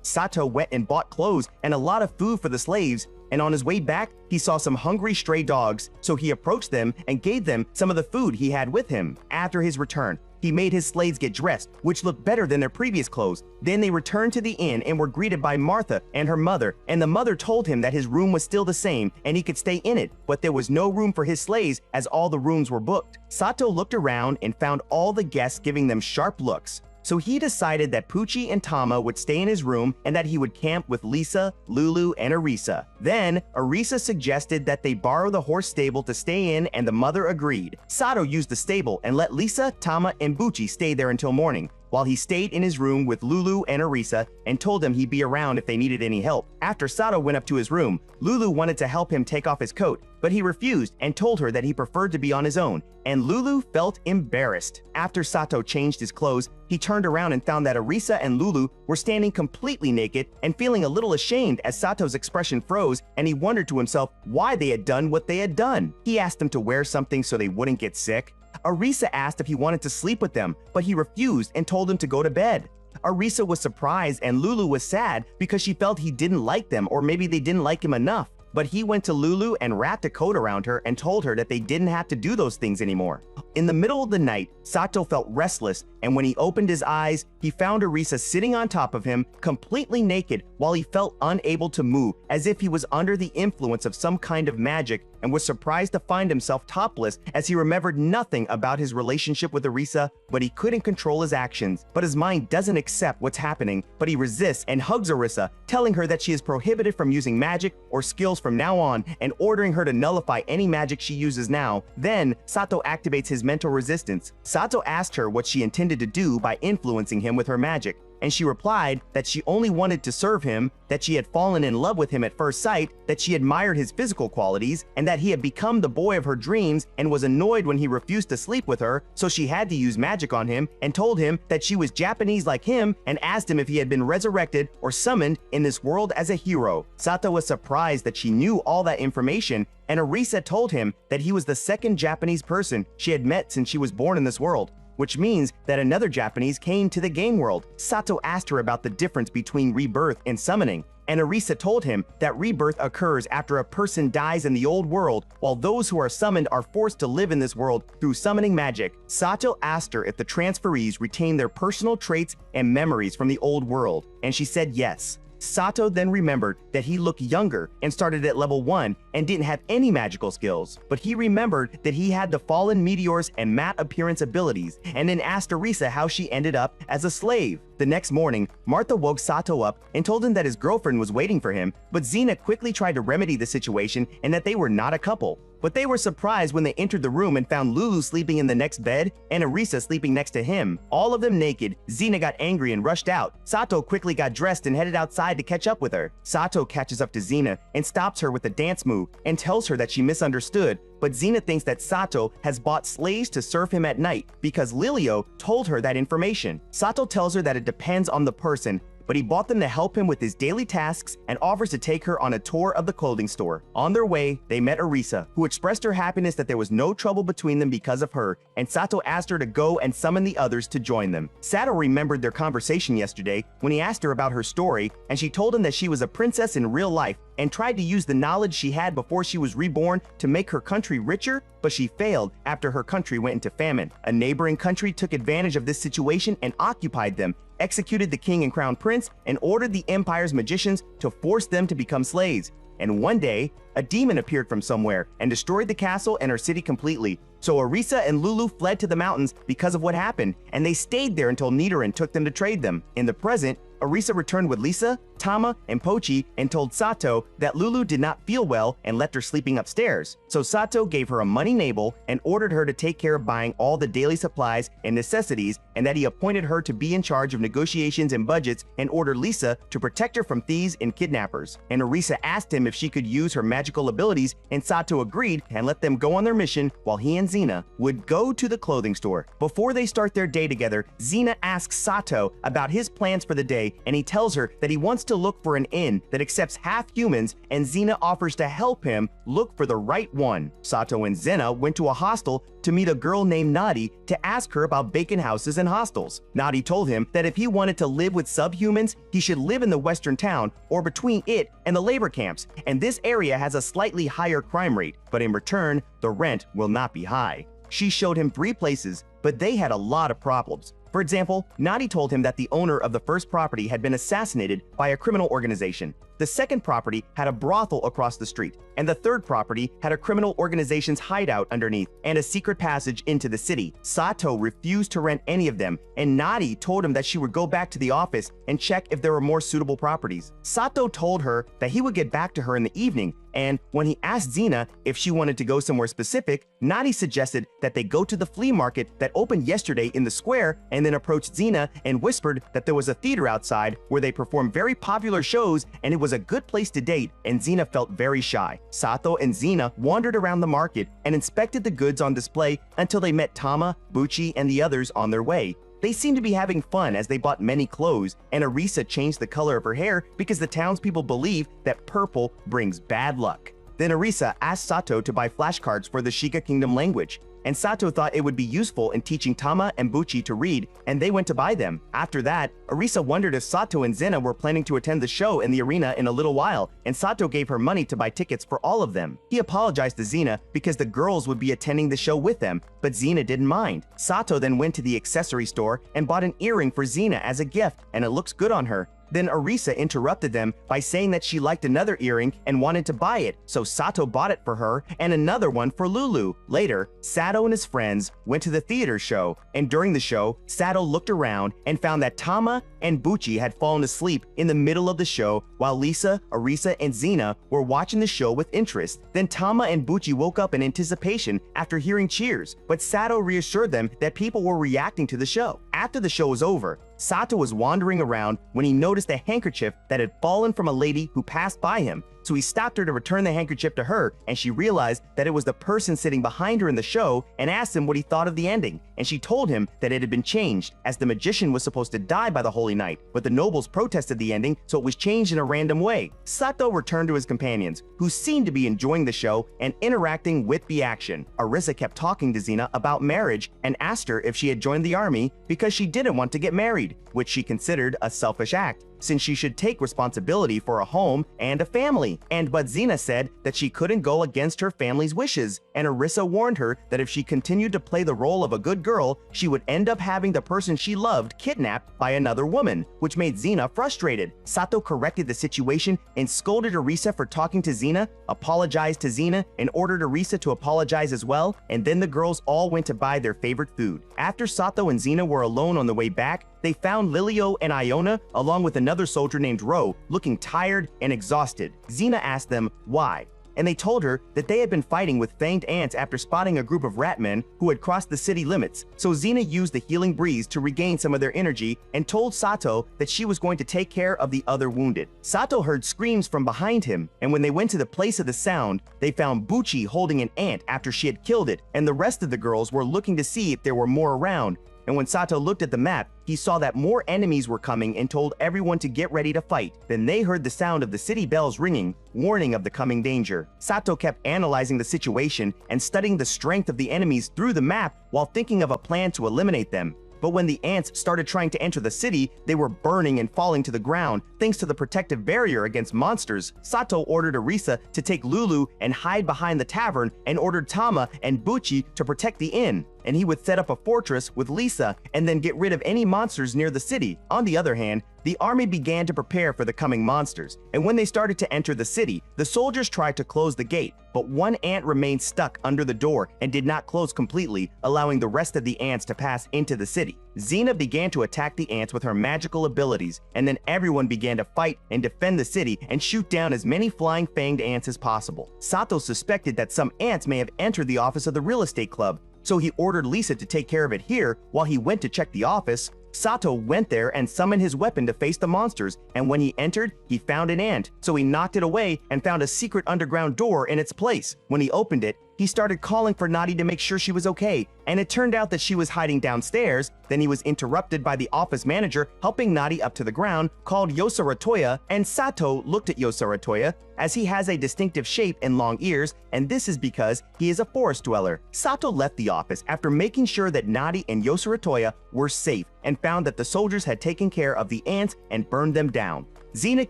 Sato went and bought clothes and a lot of food for the slaves, and on his way back, he saw some hungry stray dogs, so he approached them and gave them some of the food he had with him. After his return, he made his slaves get dressed, which looked better than their previous clothes. Then they returned to the inn and were greeted by Martha and her mother, and the mother told him that his room was still the same and he could stay in it, but there was no room for his slaves as all the rooms were booked. Sato looked around and found all the guests giving them sharp looks. So he decided that Pucci and Tama would stay in his room and that he would camp with Lisa, Lulu, and Arisa. Then, Arisa suggested that they borrow the horse stable to stay in, and the mother agreed. Sato used the stable and let Lisa, Tama, and Pucci stay there until morning, while he stayed in his room with Lulu and Arisa and told them he'd be around if they needed any help. After Sato went up to his room, Lulu wanted to help him take off his coat, but he refused and told her that he preferred to be on his own, and Lulu felt embarrassed. After Sato changed his clothes, he turned around and found that Arisa and Lulu were standing completely naked and feeling a little ashamed as Sato's expression froze, and he wondered to himself why they had done what they had done. He asked them to wear something so they wouldn't get sick. Arisa asked if he wanted to sleep with them, but he refused and told him to go to bed. Arisa was surprised and Lulu was sad because she felt he didn't like them, or maybe they didn't like him enough. But he went to Lulu and wrapped a coat around her and told her that they didn't have to do those things anymore. In the middle of the night, Sato felt restless, and when he opened his eyes, he found Arisa sitting on top of him, completely naked, while he felt unable to move, as if he was under the influence of some kind of magic, and was surprised to find himself topless as he remembered nothing about his relationship with Arisa, but he couldn't control his actions. But his mind doesn't accept what's happening, but he resists and hugs Arisa, telling her that she is prohibited from using magic or skills from now on, and ordering her to nullify any magic she uses now. Then, Sato activates his mental resistance. Sato asked her what she intended to do by influencing him with her magic, and she replied that she only wanted to serve him, that she had fallen in love with him at first sight, that she admired his physical qualities, and that he had become the boy of her dreams and was annoyed when he refused to sleep with her, so she had to use magic on him, and told him that she was Japanese like him and asked him if he had been resurrected or summoned in this world as a hero. Sato was surprised that she knew all that information, and Arisa told him that he was the second Japanese person she had met since she was born in this world, which means that another Japanese came to the game world. Sato asked her about the difference between rebirth and summoning, and Arisa told him that rebirth occurs after a person dies in the old world, while those who are summoned are forced to live in this world through summoning magic. Sato asked her if the transferees retain their personal traits and memories from the old world, and she said yes. Sato then remembered that he looked younger and started at level 1 and didn't have any magical skills, but he remembered that he had the fallen meteors and matte appearance abilities, and then asked Arisa how she ended up as a slave. The next morning, Martha woke Sato up and told him that his girlfriend was waiting for him, but Xena quickly tried to remedy the situation and that they were not a couple. But they were surprised when they entered the room and found Lulu sleeping in the next bed and Arisa sleeping next to him, all of them naked. Xena got angry and rushed out. Sato quickly got dressed and headed outside to catch up with her. Sato catches up to Xena and stops her with a dance move and tells her that she misunderstood, but Xena thinks that Sato has bought slaves to serve him at night because Lilio told her that information. Sato tells her that it depends on the person, but he bought them to help him with his daily tasks and offers to take her on a tour of the clothing store. On their way, they met Arisa, who expressed her happiness that there was no trouble between them because of her, and Sato asked her to go and summon the others to join them. Sato remembered their conversation yesterday when he asked her about her story, and she told him that she was a princess in real life and tried to use the knowledge she had before she was reborn to make her country richer, but she failed after her country went into famine. A neighboring country took advantage of this situation and occupied them, executed the king and crown prince, and ordered the empire's magicians to force them to become slaves. And one day, a demon appeared from somewhere and destroyed the castle and her city completely. So Arisa and Lulu fled to the mountains because of what happened, and they stayed there until Nidoran took them to trade them. In the present, Arisa returned with Lisa, Tama, and Pochi and told Sato that Lulu did not feel well and left her sleeping upstairs. So Sato gave her a money nabel and ordered her to take care of buying all the daily supplies and necessities, and that he appointed her to be in charge of negotiations and budgets and ordered Lisa to protect her from thieves and kidnappers. And Arisa asked him if she could use her magical abilities, and Sato agreed and let them go on their mission while he and Xena would go to the clothing store. Before they start their day together, Xena asks Sato about his plans for the day, and he tells her that he wants to look for an inn that accepts half humans, and Xena offers to help him look for the right one. Sato and Xena went to a hostel to meet a girl named Nadi to ask her about bacon houses and hostels. Nadi told him that if he wanted to live with subhumans, he should live in the western town or between it and the labor camps, and this area has a slightly higher crime rate, but in return, the rent will not be high. She showed him 3 places, but they had a lot of problems. For example, Nadi told him that the owner of the first property had been assassinated by a criminal organization. The second property had a brothel across the street, and the third property had a criminal organization's hideout underneath and a secret passage into the city. Sato refused to rent any of them, and Nadi told him that she would go back to the office and check if there were more suitable properties. Sato told her that he would get back to her in the evening, and when he asked Xena if she wanted to go somewhere specific, Nadi suggested that they go to the flea market that opened yesterday in the square, and then approached Xena and whispered that there was a theater outside where they performed very popular shows and it was a good place to date, and Xena felt very shy. Sato and Xena wandered around the market and inspected the goods on display until they met Tama, Buchi, and the others on their way. They seemed to be having fun as they bought many clothes, and Arisa changed the color of her hair because the townspeople believe that purple brings bad luck. Then Arisa asked Sato to buy flashcards for the Shiga Kingdom language, and Sato thought it would be useful in teaching Tama and Buchi to read, and they went to buy them. After that, Arisa wondered if Sato and Xena were planning to attend the show in the arena in a little while, and Sato gave her money to buy tickets for all of them. He apologized to Xena because the girls would be attending the show with them, but Xena didn't mind. Sato then went to the accessory store and bought an earring for Xena as a gift, and it looks good on her. Then Arisa interrupted them by saying that she liked another earring and wanted to buy it, so Sato bought it for her and another one for Lulu. Later, Sato and his friends went to the theater show, and during the show, Sato looked around and found that Tama and Buchi had fallen asleep in the middle of the show while Lisa, Arisa, and Xena were watching the show with interest. Then Tama and Buchi woke up in anticipation after hearing cheers, but Sato reassured them that people were reacting to the show. After the show was over, Sato was wandering around when he noticed a handkerchief that had fallen from a lady who passed by him. So he stopped her to return the handkerchief to her, and she realized that it was the person sitting behind her in the show and asked him what he thought of the ending. And she told him that it had been changed, as the magician was supposed to die by the Holy Night, but the nobles protested the ending, so it was changed in a random way. Sato returned to his companions, who seemed to be enjoying the show and interacting with the action. Arisa kept talking to Xena about marriage and asked her if she had joined the army because she didn't want to get married, which she considered a selfish act, since she should take responsibility for a home and a family. But Xena said that she couldn't go against her family's wishes, and Arisa warned her that if she continued to play the role of a good girl, she would end up having the person she loved kidnapped by another woman, which made Xena frustrated. Sato corrected the situation and scolded Arisa for talking to Xena, apologized to Xena, and ordered Arisa to apologize as well, and then the girls all went to buy their favorite food. After Sato and Xena were alone on the way back, they found Lilio and Iona along with another soldier named Ro, looking tired and exhausted. Xena asked them why, and they told her that they had been fighting with fanged ants after spotting a group of ratmen who had crossed the city limits. So Xena used the healing breeze to regain some of their energy and told Sato that she was going to take care of the other wounded. Sato heard screams from behind him, and when they went to the place of the sound, they found Buchi holding an ant after she had killed it, and the rest of the girls were looking to see if there were more around. And when Sato looked at the map, he saw that more enemies were coming and told everyone to get ready to fight. Then they heard the sound of the city bells ringing, warning of the coming danger. Sato kept analyzing the situation and studying the strength of the enemies through the map while thinking of a plan to eliminate them. But when the ants started trying to enter the city, they were burning and falling to the ground thanks to the protective barrier against monsters. Sato ordered Arisa to take Lulu and hide behind the tavern, and ordered Tama and Buchi to protect the inn, and he would set up a fortress with Lisa and then get rid of any monsters near the city. On the other hand, The army began to prepare for the coming monsters, and when they started to enter the city, the soldiers tried to close the gate, but one ant remained stuck under the door and did not close completely, allowing the rest of the ants to pass into the city. Xena began to attack the ants with her magical abilities, and then everyone began to fight and defend the city and shoot down as many flying fanged ants as possible. Sato suspected that some ants may have entered the office of the real estate club, so he ordered Lisa to take care of it here while he went to check the office. Sato went there and summoned his weapon to face the monsters, and when he entered, he found an ant, so he knocked it away and found a secret underground door in its place. When he opened it, he started calling for Nadi to make sure she was okay, and it turned out that she was hiding downstairs. Then he was interrupted by the office manager helping Nadi up to the ground, called Yosaratoya, and Sato looked at Yosaratoya as he has a distinctive shape and long ears, and this is because he is a forest dweller. Sato left the office after making sure that Nadi and Yosaratoya were safe and found that the soldiers had taken care of the ants and burned them down. Xena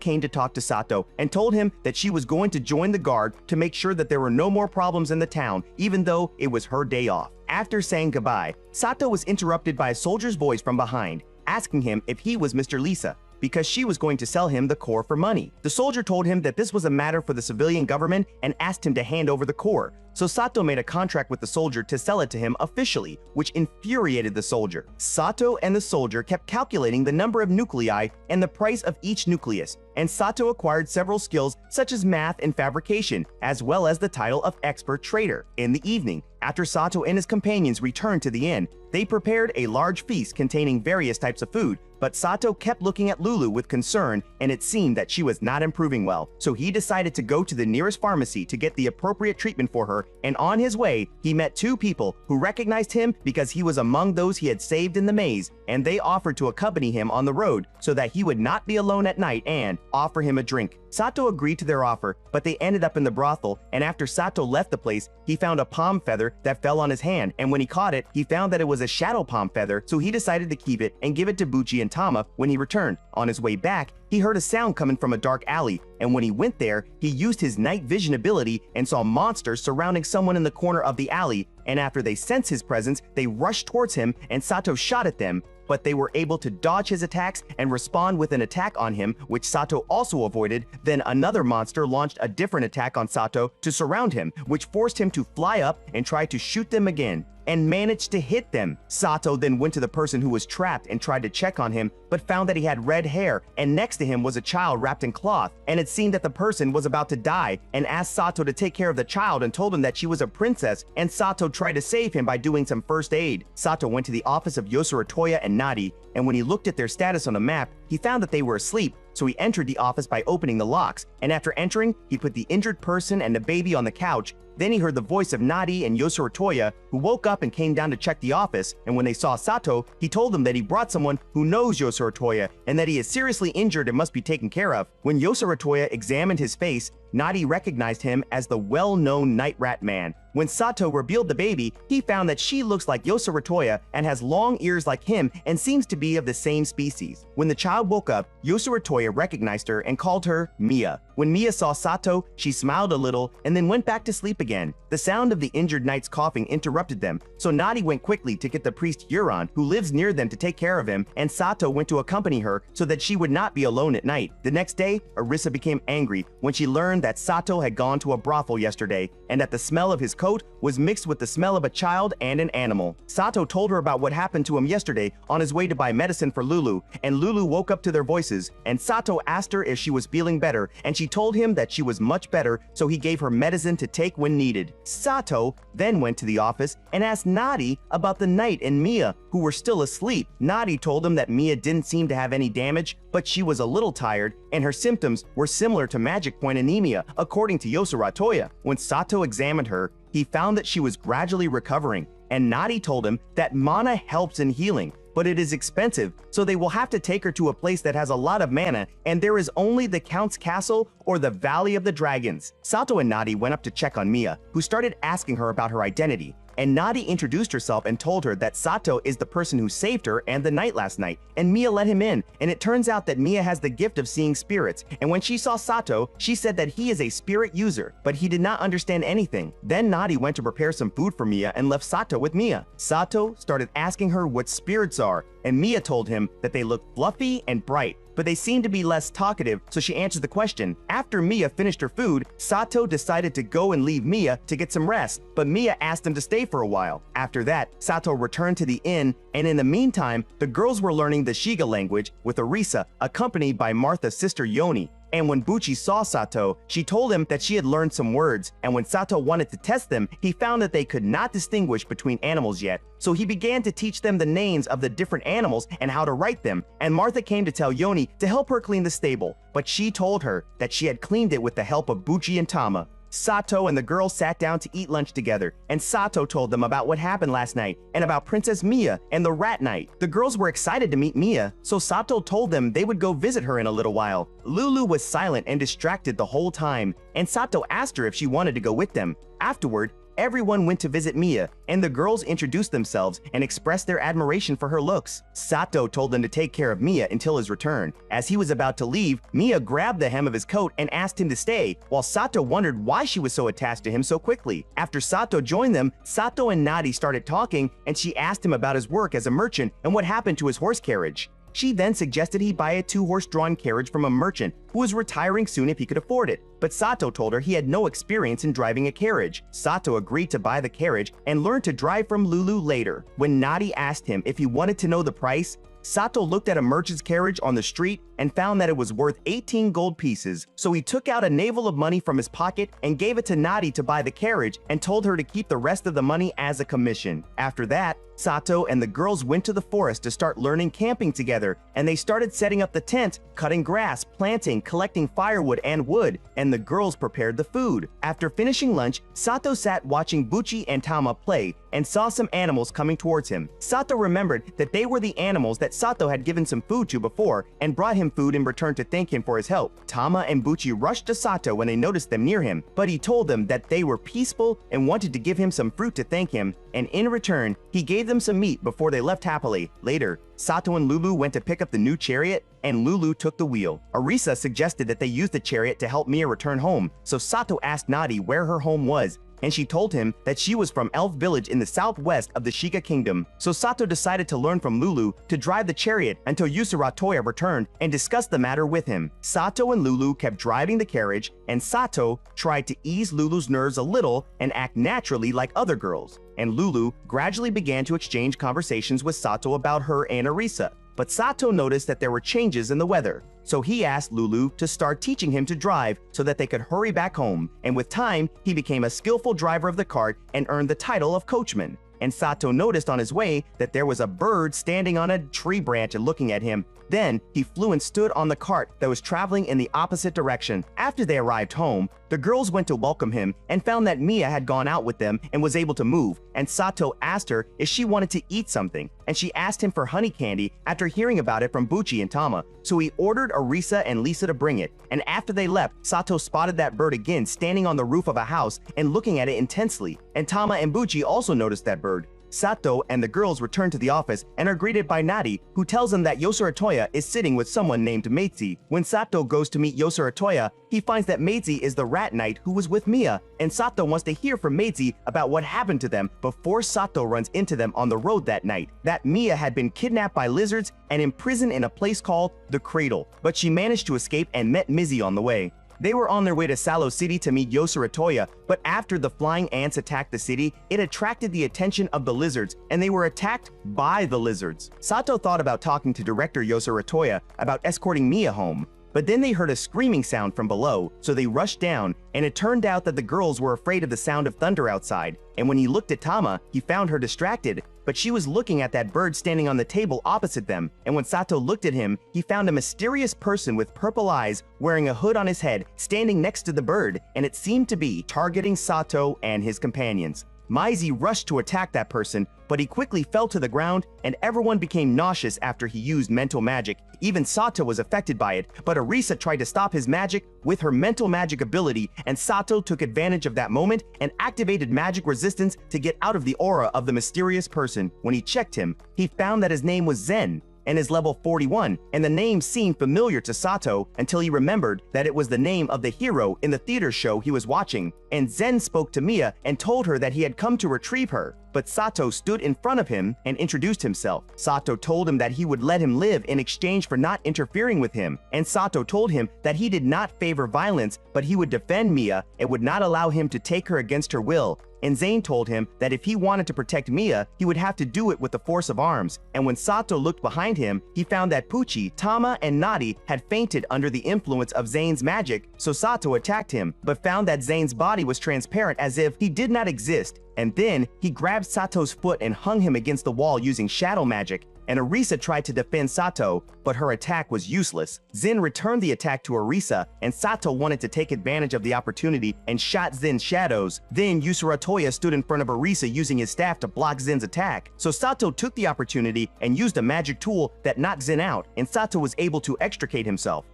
came to talk to Sato and told him that she was going to join the guard to make sure that there were no more problems in the town, even though it was her day off. After saying goodbye, Sato was interrupted by a soldier's voice from behind, asking him if he was Mr. Lisa, because she was going to sell him the core for money. The soldier told him that this was a matter for the civilian government and asked him to hand over the core. So Sato made a contract with the soldier to sell it to him officially, which infuriated the soldier. Sato and the soldier kept calculating the number of nuclei and the price of each nucleus, and Sato acquired several skills such as math and fabrication, as well as the title of expert trader. In the evening, after Sato and his companions returned to the inn, they prepared a large feast containing various types of food, but Sato kept looking at Lulu with concern, and it seemed that she was not improving well. So he decided to go to the nearest pharmacy to get the appropriate treatment for her, and on his way, he met two people who recognized him because he was among those he had saved in the maze, and they offered to accompany him on the road so that he would not be alone at night and offer him a drink. Sato agreed to their offer, but they ended up in the brothel, and after Sato left the place, he found a palm feather that fell on his hand, and when he caught it, he found that it was a shadow palm feather, so he decided to keep it and give it to Buchi and Tama when he returned. On his way back, he heard a sound coming from a dark alley, and when he went there, he used his night vision ability and saw monsters surrounding someone in the corner of the alley, and after they sensed his presence, they rushed towards him and Sato shot at them, but they were able to dodge his attacks and respond with an attack on him, which Sato also avoided. Then another monster launched a different attack on Sato to surround him, which forced him to fly up and try to shoot them again, and managed to hit them. Sato then went to the person who was trapped and tried to check on him, but found that he had red hair, and next to him was a child wrapped in cloth, and it seemed that the person was about to die, and asked Sato to take care of the child and told him that she was a princess, and Sato tried to save him by doing some first aid. Sato went to the office of Yosaratoya and Nadi, and when he looked at their status on the map, he found that they were asleep, so he entered the office by opening the locks, and after entering, he put the injured person and the baby on the couch. Then he heard the voice of Nadi and Yosaratoya, who woke up and came down to check the office, and when they saw Sato, he told them that he brought someone who knows Yosaratoya and that he is seriously injured and must be taken care of. When Yosaratoya examined his face, Nadi recognized him as the well-known Night Rat Man. When Sato revealed the baby, he found that she looks like Yosaratoya and has long ears like him and seems to be of the same species. When the child woke up, Yosaratoya recognized her and called her Mia. When Mia saw Sato, she smiled a little and then went back to sleep again. The sound of the injured knight's coughing interrupted them, so Nadi went quickly to get the priest Euron, who lives near them, to take care of him, and Sato went to accompany her so that she would not be alone at night. The next day, Arisa became angry when she learned that Sato had gone to a brothel yesterday, and that the smell of his coat was mixed with the smell of a child and an animal. Sato told her about what happened to him yesterday on his way to buy medicine for Lulu, and Lulu woke up to their voices, and Sato asked her if she was feeling better, and she told him that she was much better, so he gave her medicine to take when needed. Sato then went to the office and asked Nadi about the knight and Mia, who were still asleep. Nadi told him that Mia didn't seem to have any damage, but she was a little tired, and her symptoms were similar to magic point anemia, according to Yosaratoya. When Sato examined her, he found that she was gradually recovering, and Nadi told him that mana helps in healing, but it is expensive, so they will have to take her to a place that has a lot of mana, and there is only the Count's Castle or the Valley of the Dragons. Sato and Nadi went up to check on Mia, who started asking her about her identity, and Nadi introduced herself and told her that Sato is the person who saved her and the knight last night, and Mia let him in, and it turns out that Mia has the gift of seeing spirits, and when she saw Sato, she said that he is a spirit user, but he did not understand anything. Then Nadi went to prepare some food for Mia and left Sato with Mia. Sato started asking her what spirits are, and Mia told him that they look fluffy and bright, but they seemed to be less talkative, so she answered the question. After Mia finished her food, Sato decided to go and leave Mia to get some rest, but Mia asked him to stay for a while. After that, Sato returned to the inn, and in the meantime, the girls were learning the Shiga language with Arisa, accompanied by Martha's sister Yoni. And when Buchi saw Sato, she told him that she had learned some words, and when Sato wanted to test them, he found that they could not distinguish between animals yet. So he began to teach them the names of the different animals and how to write them, and Martha came to tell Yoni to help her clean the stable, but she told her that she had cleaned it with the help of Buchi and Tama. Sato and the girls sat down to eat lunch together, and Sato told them about what happened last night and about Princess Mia and the Rat Knight. The girls were excited to meet Mia, so Sato told them they would go visit her in a little while. Lulu was silent and distracted the whole time, and Sato asked her if she wanted to go with them. Afterward, everyone went to visit Mia, and the girls introduced themselves and expressed their admiration for her looks. Sato told them to take care of Mia until his return. As he was about to leave, Mia grabbed the hem of his coat and asked him to stay, while Sato wondered why she was so attached to him so quickly. After Sato joined them, Sato and Nadi started talking, and she asked him about his work as a merchant and what happened to his horse carriage. She then suggested he buy a 2-horse-drawn carriage from a merchant who was retiring soon if he could afford it, but Sato told her he had no experience in driving a carriage. Sato agreed to buy the carriage and learned to drive from Lulu later. When Nadi asked him if he wanted to know the price, Sato looked at a merchant's carriage on the street and found that it was worth 18 gold pieces, so he took out a navel of money from his pocket and gave it to Nadi to buy the carriage and told her to keep the rest of the money as a commission. After that, Sato and the girls went to the forest to start learning camping together, and they started setting up the tent, cutting grass, planting, collecting firewood and wood, and the girls prepared the food. After finishing lunch, Sato sat watching Buchi and Tama play and saw some animals coming towards him. Sato remembered that they were the animals that Sato had given some food to before and brought him food in return to thank him for his help. Tama and Buchi rushed to Sato when they noticed them near him, but he told them that they were peaceful and wanted to give him some fruit to thank him, and in return, he gave them some meat before they left happily. Later, Sato and Lulu went to pick up the new chariot, and Lulu took the wheel. Arisa suggested that they use the chariot to help Mia return home, so Sato asked Nadi where her home was, and she told him that she was from Elf Village in the southwest of the Shiga Kingdom. So Sato decided to learn from Lulu to drive the chariot until Yusura Toya returned and discussed the matter with him. Sato and Lulu kept driving the carriage, and Sato tried to ease Lulu's nerves a little and act naturally like other girls. And Lulu gradually began to exchange conversations with Sato about her and Arisa. But Sato noticed that there were changes in the weather, so he asked Lulu to start teaching him to drive so that they could hurry back home, and with time, he became a skillful driver of the cart and earned the title of coachman. And Sato noticed on his way that there was a bird standing on a tree branch and looking at him. Then he flew and stood on the cart that was traveling in the opposite direction. After they arrived home, the girls went to welcome him and found that Mia had gone out with them and was able to move, and Sato asked her if she wanted to eat something, and she asked him for honey candy after hearing about it from Buchi and Tama, so he ordered Arisa and Lisa to bring it, and after they left, Sato spotted that bird again standing on the roof of a house and looking at it intensely, and Tama and Buchi also noticed that bird. Sato and the girls return to the office and are greeted by Nadi, who tells them that Yusura Toya is sitting with someone named Meitzi. When Sato goes to meet Yusura Toya, he finds that Meitzi is the rat knight who was with Mia, and Sato wants to hear from Meitzi about what happened to them before Sato runs into them on the road that night. That Mia had been kidnapped by lizards and imprisoned in a place called the Cradle, but she managed to escape and met Mizzy on the way. They were on their way to Salow City to meet Yusura Toya, but after the flying ants attacked the city, it attracted the attention of the lizards, and they were attacked by the lizards. Sato thought about talking to director Yusura Toya about escorting Mia home, but then they heard a screaming sound from below, so they rushed down, and it turned out that the girls were afraid of the sound of thunder outside, and when he looked at Tama, he found her distracted, but she was looking at that bird standing on the table opposite them, and when Sato looked at him, he found a mysterious person with purple eyes wearing a hood on his head standing next to the bird, and it seemed to be targeting Sato and his companions. Meitzi rushed to attack that person, but he quickly fell to the ground, and everyone became nauseous after he used mental magic. Even Sato was affected by it, but Arisa tried to stop his magic with her mental magic ability, and Sato took advantage of that moment and activated magic resistance to get out of the aura of the mysterious person. When he checked him, he found that his name was Zen. and is level 41, and the name seemed familiar to Sato until he remembered that it was the name of the hero in the theater show he was watching, and Zen spoke to Mia and told her that he had come to retrieve her. But Sato stood in front of him and introduced himself. Sato told him that he would let him live in exchange for not interfering with him, and Sato told him that he did not favor violence, but he would defend Mia and would not allow him to take her against her will. And Zane told him that if he wanted to protect Mia, he would have to do it with the force of arms. And when Sato looked behind him, he found that Pucci, Tama, and Nadi had fainted under the influence of Zane's magic, so Sato attacked him, but found that Zane's body was transparent as if he did not exist. And then he grabbed Sato's foot and hung him against the wall using shadow magic, and Arisa tried to defend Sato, but her attack was useless. Zen returned the attack to Arisa, and Sato wanted to take advantage of the opportunity and shot Zen's shadows. Then Yusura Toya stood in front of Arisa using his staff to block Zen's attack, so Sato took the opportunity and used a magic tool that knocked Zen out, and Sato was able to extricate himself.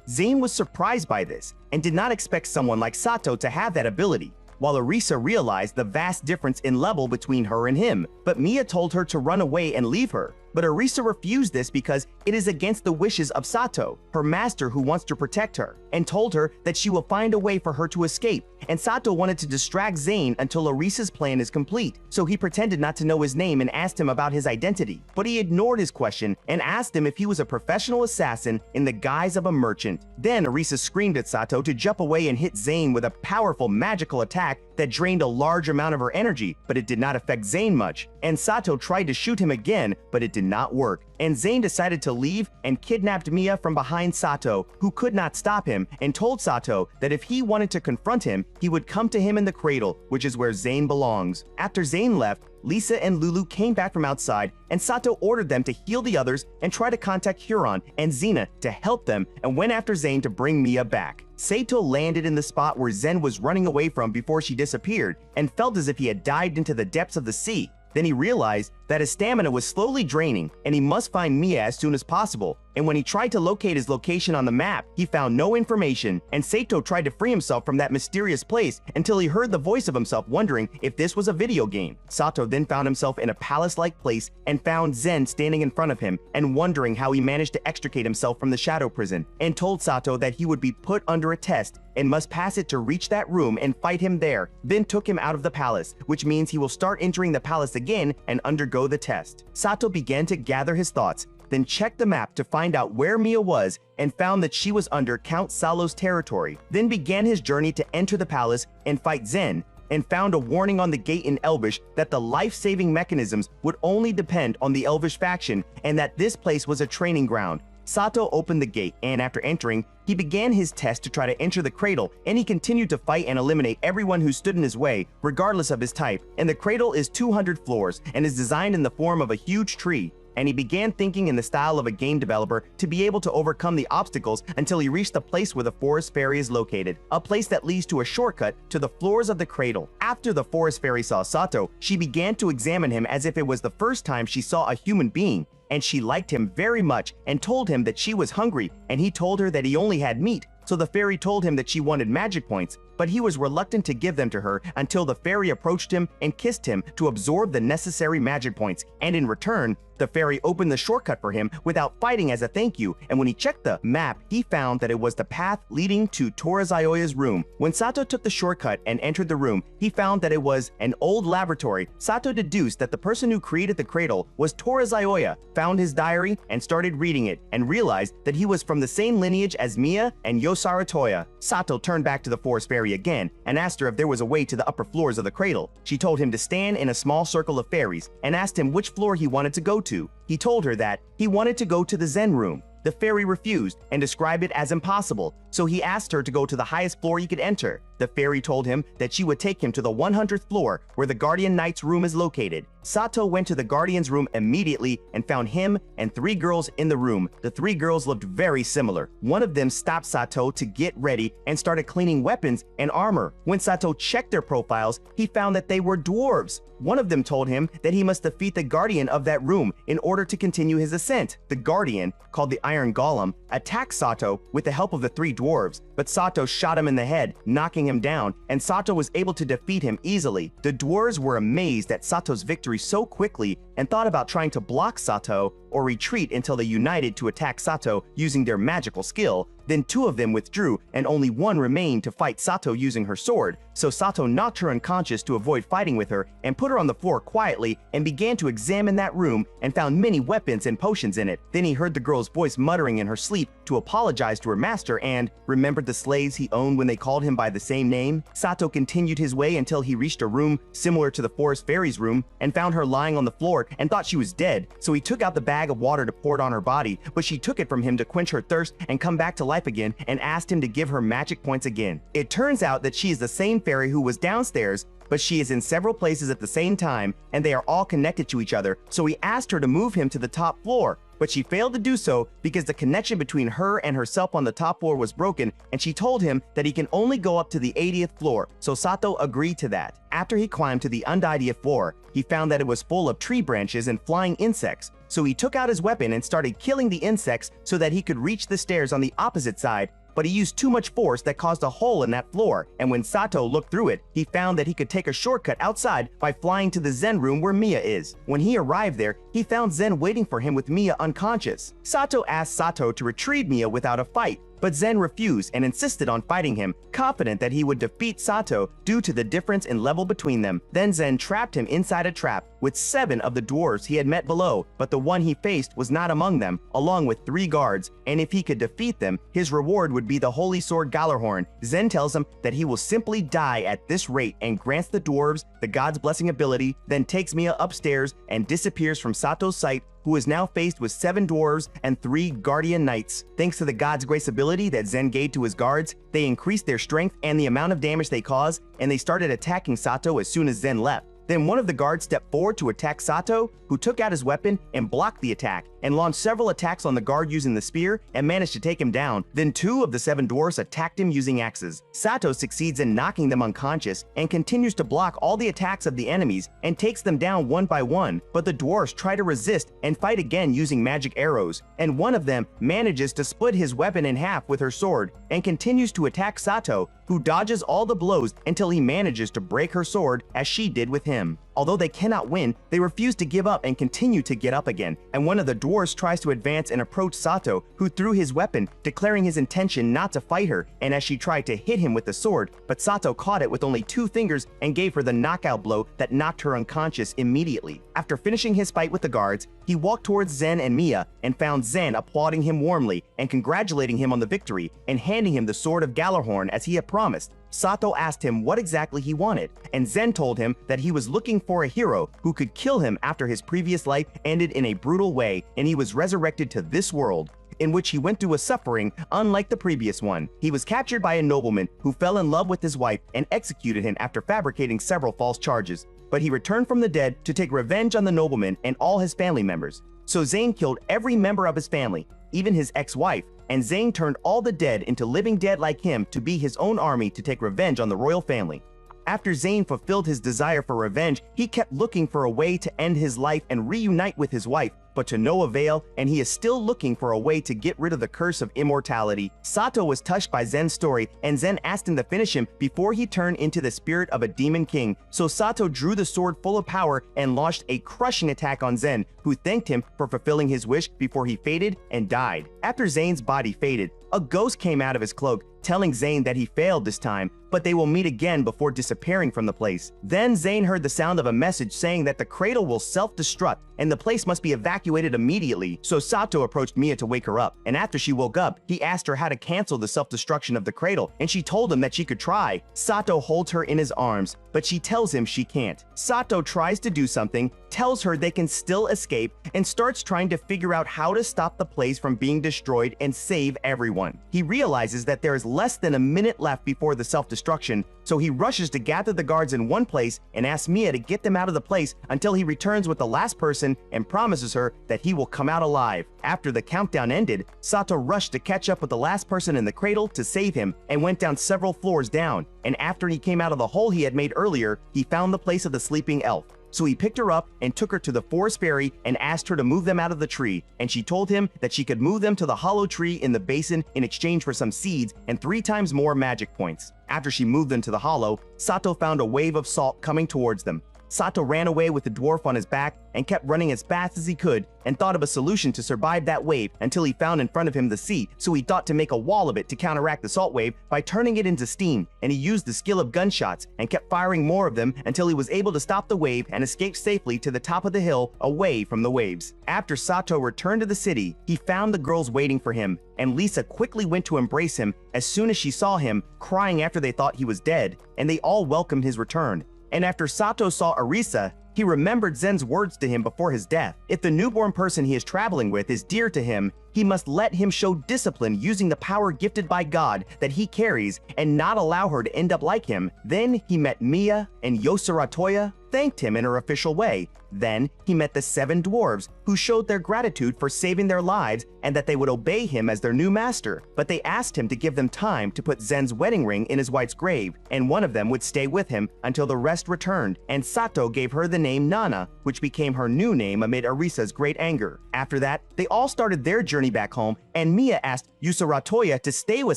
Zane was surprised by this, and did not expect someone like Sato to have that ability, while Arisa realized the vast difference in level between her and him, but Mia told her to run away and leave her. But Arisa refused this because it is against the wishes of Sato, her master who wants to protect her, and told her that she will find a way for her to escape. And Sato wanted to distract Zane until Arisa's plan is complete, so he pretended not to know his name and asked him about his identity. But he ignored his question and asked him if he was a professional assassin in the guise of a merchant. Then Arisa screamed at Sato to jump away and hit Zane with a powerful magical attack that drained a large amount of her energy, but it did not affect Zane much. And Sato tried to shoot him again, but it did not work. And Zane decided to leave and kidnapped Mia from behind Sato, who could not stop him, and told Sato that if he wanted to confront him, he would come to him in the cradle, which is where Zane belongs. After Zane left, Lisa and Lulu came back from outside, and Sato ordered them to heal the others and try to contact Huron and Xena to help them, and went after Zane to bring Mia back. Sato landed in the spot where Zen was running away from before she disappeared, and felt as if he had dived into the depths of the sea. Then he realized that his stamina was slowly draining, and he must find Mia as soon as possible. And when he tried to locate his location on the map, he found no information, and Sato tried to free himself from that mysterious place until he heard the voice of himself wondering if this was a video game. Sato then found himself in a palace-like place and found Zen standing in front of him and wondering how he managed to extricate himself from the shadow prison, and told Sato that he would be put under a test and must pass it to reach that room and fight him there, then took him out of the palace, which means he will start entering the palace again and undergo the test. Sato began to gather his thoughts, then checked the map to find out where Mia was and found that she was under Count Salow's territory, then began his journey to enter the palace and fight Zen, and found a warning on the gate in Elvish that the life-saving mechanisms would only depend on the Elvish faction and that this place was a training ground. Sato opened the gate, and after entering, he began his test to try to enter the cradle, and he continued to fight and eliminate everyone who stood in his way, regardless of his type. And the cradle is 200 floors and is designed in the form of a huge tree. And he began thinking in the style of a game developer to be able to overcome the obstacles until he reached the place where the forest fairy is located, a place that leads to a shortcut to the floors of the cradle. After the forest fairy saw Sato, she began to examine him as if it was the first time she saw a human being, and she liked him very much and told him that she was hungry, and he told her that he only had meat. So the fairy told him that she wanted magic points, but he was reluctant to give them to her until the fairy approached him and kissed him to absorb the necessary magic points, and in return, the fairy opened the shortcut for him without fighting as a thank you, and when he checked the map, he found that it was the path leading to Torazayoya's room. When Sato took the shortcut and entered the room, he found that it was an old laboratory. Sato deduced that the person who created the cradle was Torazayoya, found his diary, and started reading it, and realized that he was from the same lineage as Mia and Yosara Toya. Sato turned back to the forest fairy again and asked her if there was a way to the upper floors of the cradle. She told him to stand in a small circle of fairies and asked him which floor he wanted to go to. He told her that he wanted to go to the Zen room. The fairy refused and described it as impossible, so he asked her to go to the highest floor he could enter. The fairy told him that she would take him to the 100th floor where the Guardian Knight's room is located. Sato went to the Guardian's room immediately and found him and 3 girls in the room. The 3 girls looked very similar. One of them stopped Sato to get ready and started cleaning weapons and armor. When Sato checked their profiles, he found that they were dwarves. One of them told him that he must defeat the Guardian of that room in order to continue his ascent. The Guardian, called the Iron Golem, attacked Sato with the help of the 3 dwarves, but Sato shot him in the head, knocking him down, and Sato was able to defeat him easily. The dwarves were amazed at Sato's victory so quickly and thought about trying to block Sato, or retreat until they united to attack Sato using their magical skill. Then 2 of them withdrew and only 1 remained to fight Sato using her sword, so Sato knocked her unconscious to avoid fighting with her and put her on the floor quietly and began to examine that room and found many weapons and potions in it. Then he heard the girl's voice muttering in her sleep to apologize to her master and remembered the slaves he owned when they called him by the same name. Sato continued his way until he reached a room similar to the forest fairy's room and found her lying on the floor and thought she was dead, so he took out the bag of water to pour it on her body, but she took it from him to quench her thirst and come back to life again and asked him to give her magic points again. It turns out that she is the same fairy who was downstairs, but she is in several places at the same time and they are all connected to each other, so he asked her to move him to the top floor. But she failed to do so because the connection between her and herself on the top floor was broken, and she told him that he can only go up to the 80th floor, so Sato agreed to that. After he climbed to the 90th floor, he found that it was full of tree branches and flying insects, so he took out his weapon and started killing the insects so that he could reach the stairs on the opposite side, but he used too much force that caused a hole in that floor, and when Sato looked through it, he found that he could take a shortcut outside by flying to the Zen room where Mia is. When he arrived there, he found Zen waiting for him with Mia unconscious. Sato asked Sato to retrieve Mia without a fight, but Zen refused and insisted on fighting him, confident that he would defeat Sato due to the difference in level between them. Then Zen trapped him inside a trap with 7 of the dwarves he had met below, but the one he faced was not among them, along with 3 guards, and if he could defeat them, his reward would be the holy sword Gallarhorn. Zen tells him that he will simply die at this rate and grants the dwarves the god's blessing ability, then takes Mia upstairs and disappears from Sato's sight, who is now faced with 7 dwarves and 3 guardian knights. Thanks to the god's grace ability that Zen gave to his guards, they increased their strength and the amount of damage they cause, and they started attacking Sato as soon as Zen left. Then one of the guards stepped forward to attack Sato, who took out his weapon and blocked the attack, and launched several attacks on the guard using the spear and managed to take him down. Then 2 of the 7 dwarfs attacked him using axes. Sato succeeds in knocking them unconscious and continues to block all the attacks of the enemies and takes them down one by one, but the dwarfs try to resist and fight again using magic arrows, and one of them manages to split his weapon in half with her sword and continues to attack Sato, who dodges all the blows until he manages to break her sword as she did with him. Although they cannot win, they refuse to give up and continue to get up again, and one of the dwarves tries to advance and approach Sato, who threw his weapon, declaring his intention not to fight her, and as she tried to hit him with the sword, but Sato caught it with only 2 fingers and gave her the knockout blow that knocked her unconscious immediately. After finishing his fight with the guards, he walked towards Zen and Mia and found Zen applauding him warmly and congratulating him on the victory and handing him the sword of Gallarhorn as he had promised. Sato asked him what exactly he wanted, and Zen told him that he was looking for a hero who could kill him after his previous life ended in a brutal way and he was resurrected to this world, in which he went through a suffering unlike the previous one. He was captured by a nobleman who fell in love with his wife and executed him after fabricating several false charges, but he returned from the dead to take revenge on the nobleman and all his family members. So Zane killed every member of his family, even his ex-wife, and Zane turned all the dead into living dead like him to be his own army to take revenge on the royal family. After Zane fulfilled his desire for revenge, he kept looking for a way to end his life and reunite with his wife, but to no avail, and he is still looking for a way to get rid of the curse of immortality. Sato was touched by Zen's story, and Zen asked him to finish him before he turned into the spirit of a demon king. So Sato drew the sword full of power and launched a crushing attack on Zen, who thanked him for fulfilling his wish before he faded and died. After Zane's body faded, a ghost came out of his cloak, telling Zane that he failed this time, but they will meet again before disappearing from the place. Then Zane heard the sound of a message saying that the cradle will self-destruct and the place must be evacuated immediately, so Sato approached Mia to wake her up, and after she woke up, he asked her how to cancel the self-destruction of the cradle, and she told him that she could try. Sato holds her in his arms, but she tells him she can't. Sato tries to do something, tells her they can still escape, and starts trying to figure out how to stop the place from being destroyed and save everyone. He realizes that there is less than a minute left before the self-destruction, so he rushes to gather the guards in one place and asks Mia to get them out of the place until he returns with the last person and promises her that he will come out alive. After the countdown ended, Sato rushed to catch up with the last person in the cradle to save him and went down several floors down, and after he came out of the hole he had made earlier, he found the place of the sleeping elf. So he picked her up and took her to the forest fairy and asked her to move them out of the tree, and she told him that she could move them to the hollow tree in the basin in exchange for some seeds and 3 times more magic points. After she moved them to the hollow, Sato found a wave of salt coming towards them. Sato ran away with the dwarf on his back and kept running as fast as he could and thought of a solution to survive that wave until he found in front of him the sea, so he thought to make a wall of it to counteract the salt wave by turning it into steam, and he used the skill of gunshots and kept firing more of them until he was able to stop the wave and escape safely to the top of the hill away from the waves. After Sato returned to the city, he found the girls waiting for him, and Lisa quickly went to embrace him as soon as she saw him, crying after they thought he was dead, and they all welcomed his return. And after Sato saw Arisa, he remembered Zen's words to him before his death. If the newborn person he is traveling with is dear to him, he must let him show discipline using the power gifted by God that he carries and not allow her to end up like him. Then he met Mia, and Yosura Toya thanked him in her official way. Then he met the 7 dwarves, who showed their gratitude for saving their lives and that they would obey him as their new master. But they asked him to give them time to put Zen's wedding ring in his wife's grave, and one of them would stay with him until the rest returned, and Sato gave her the name Nana, which became her new name amid Arisa's great anger. After that, they all started their journey back home, and Mia asked Yusura Toya to stay with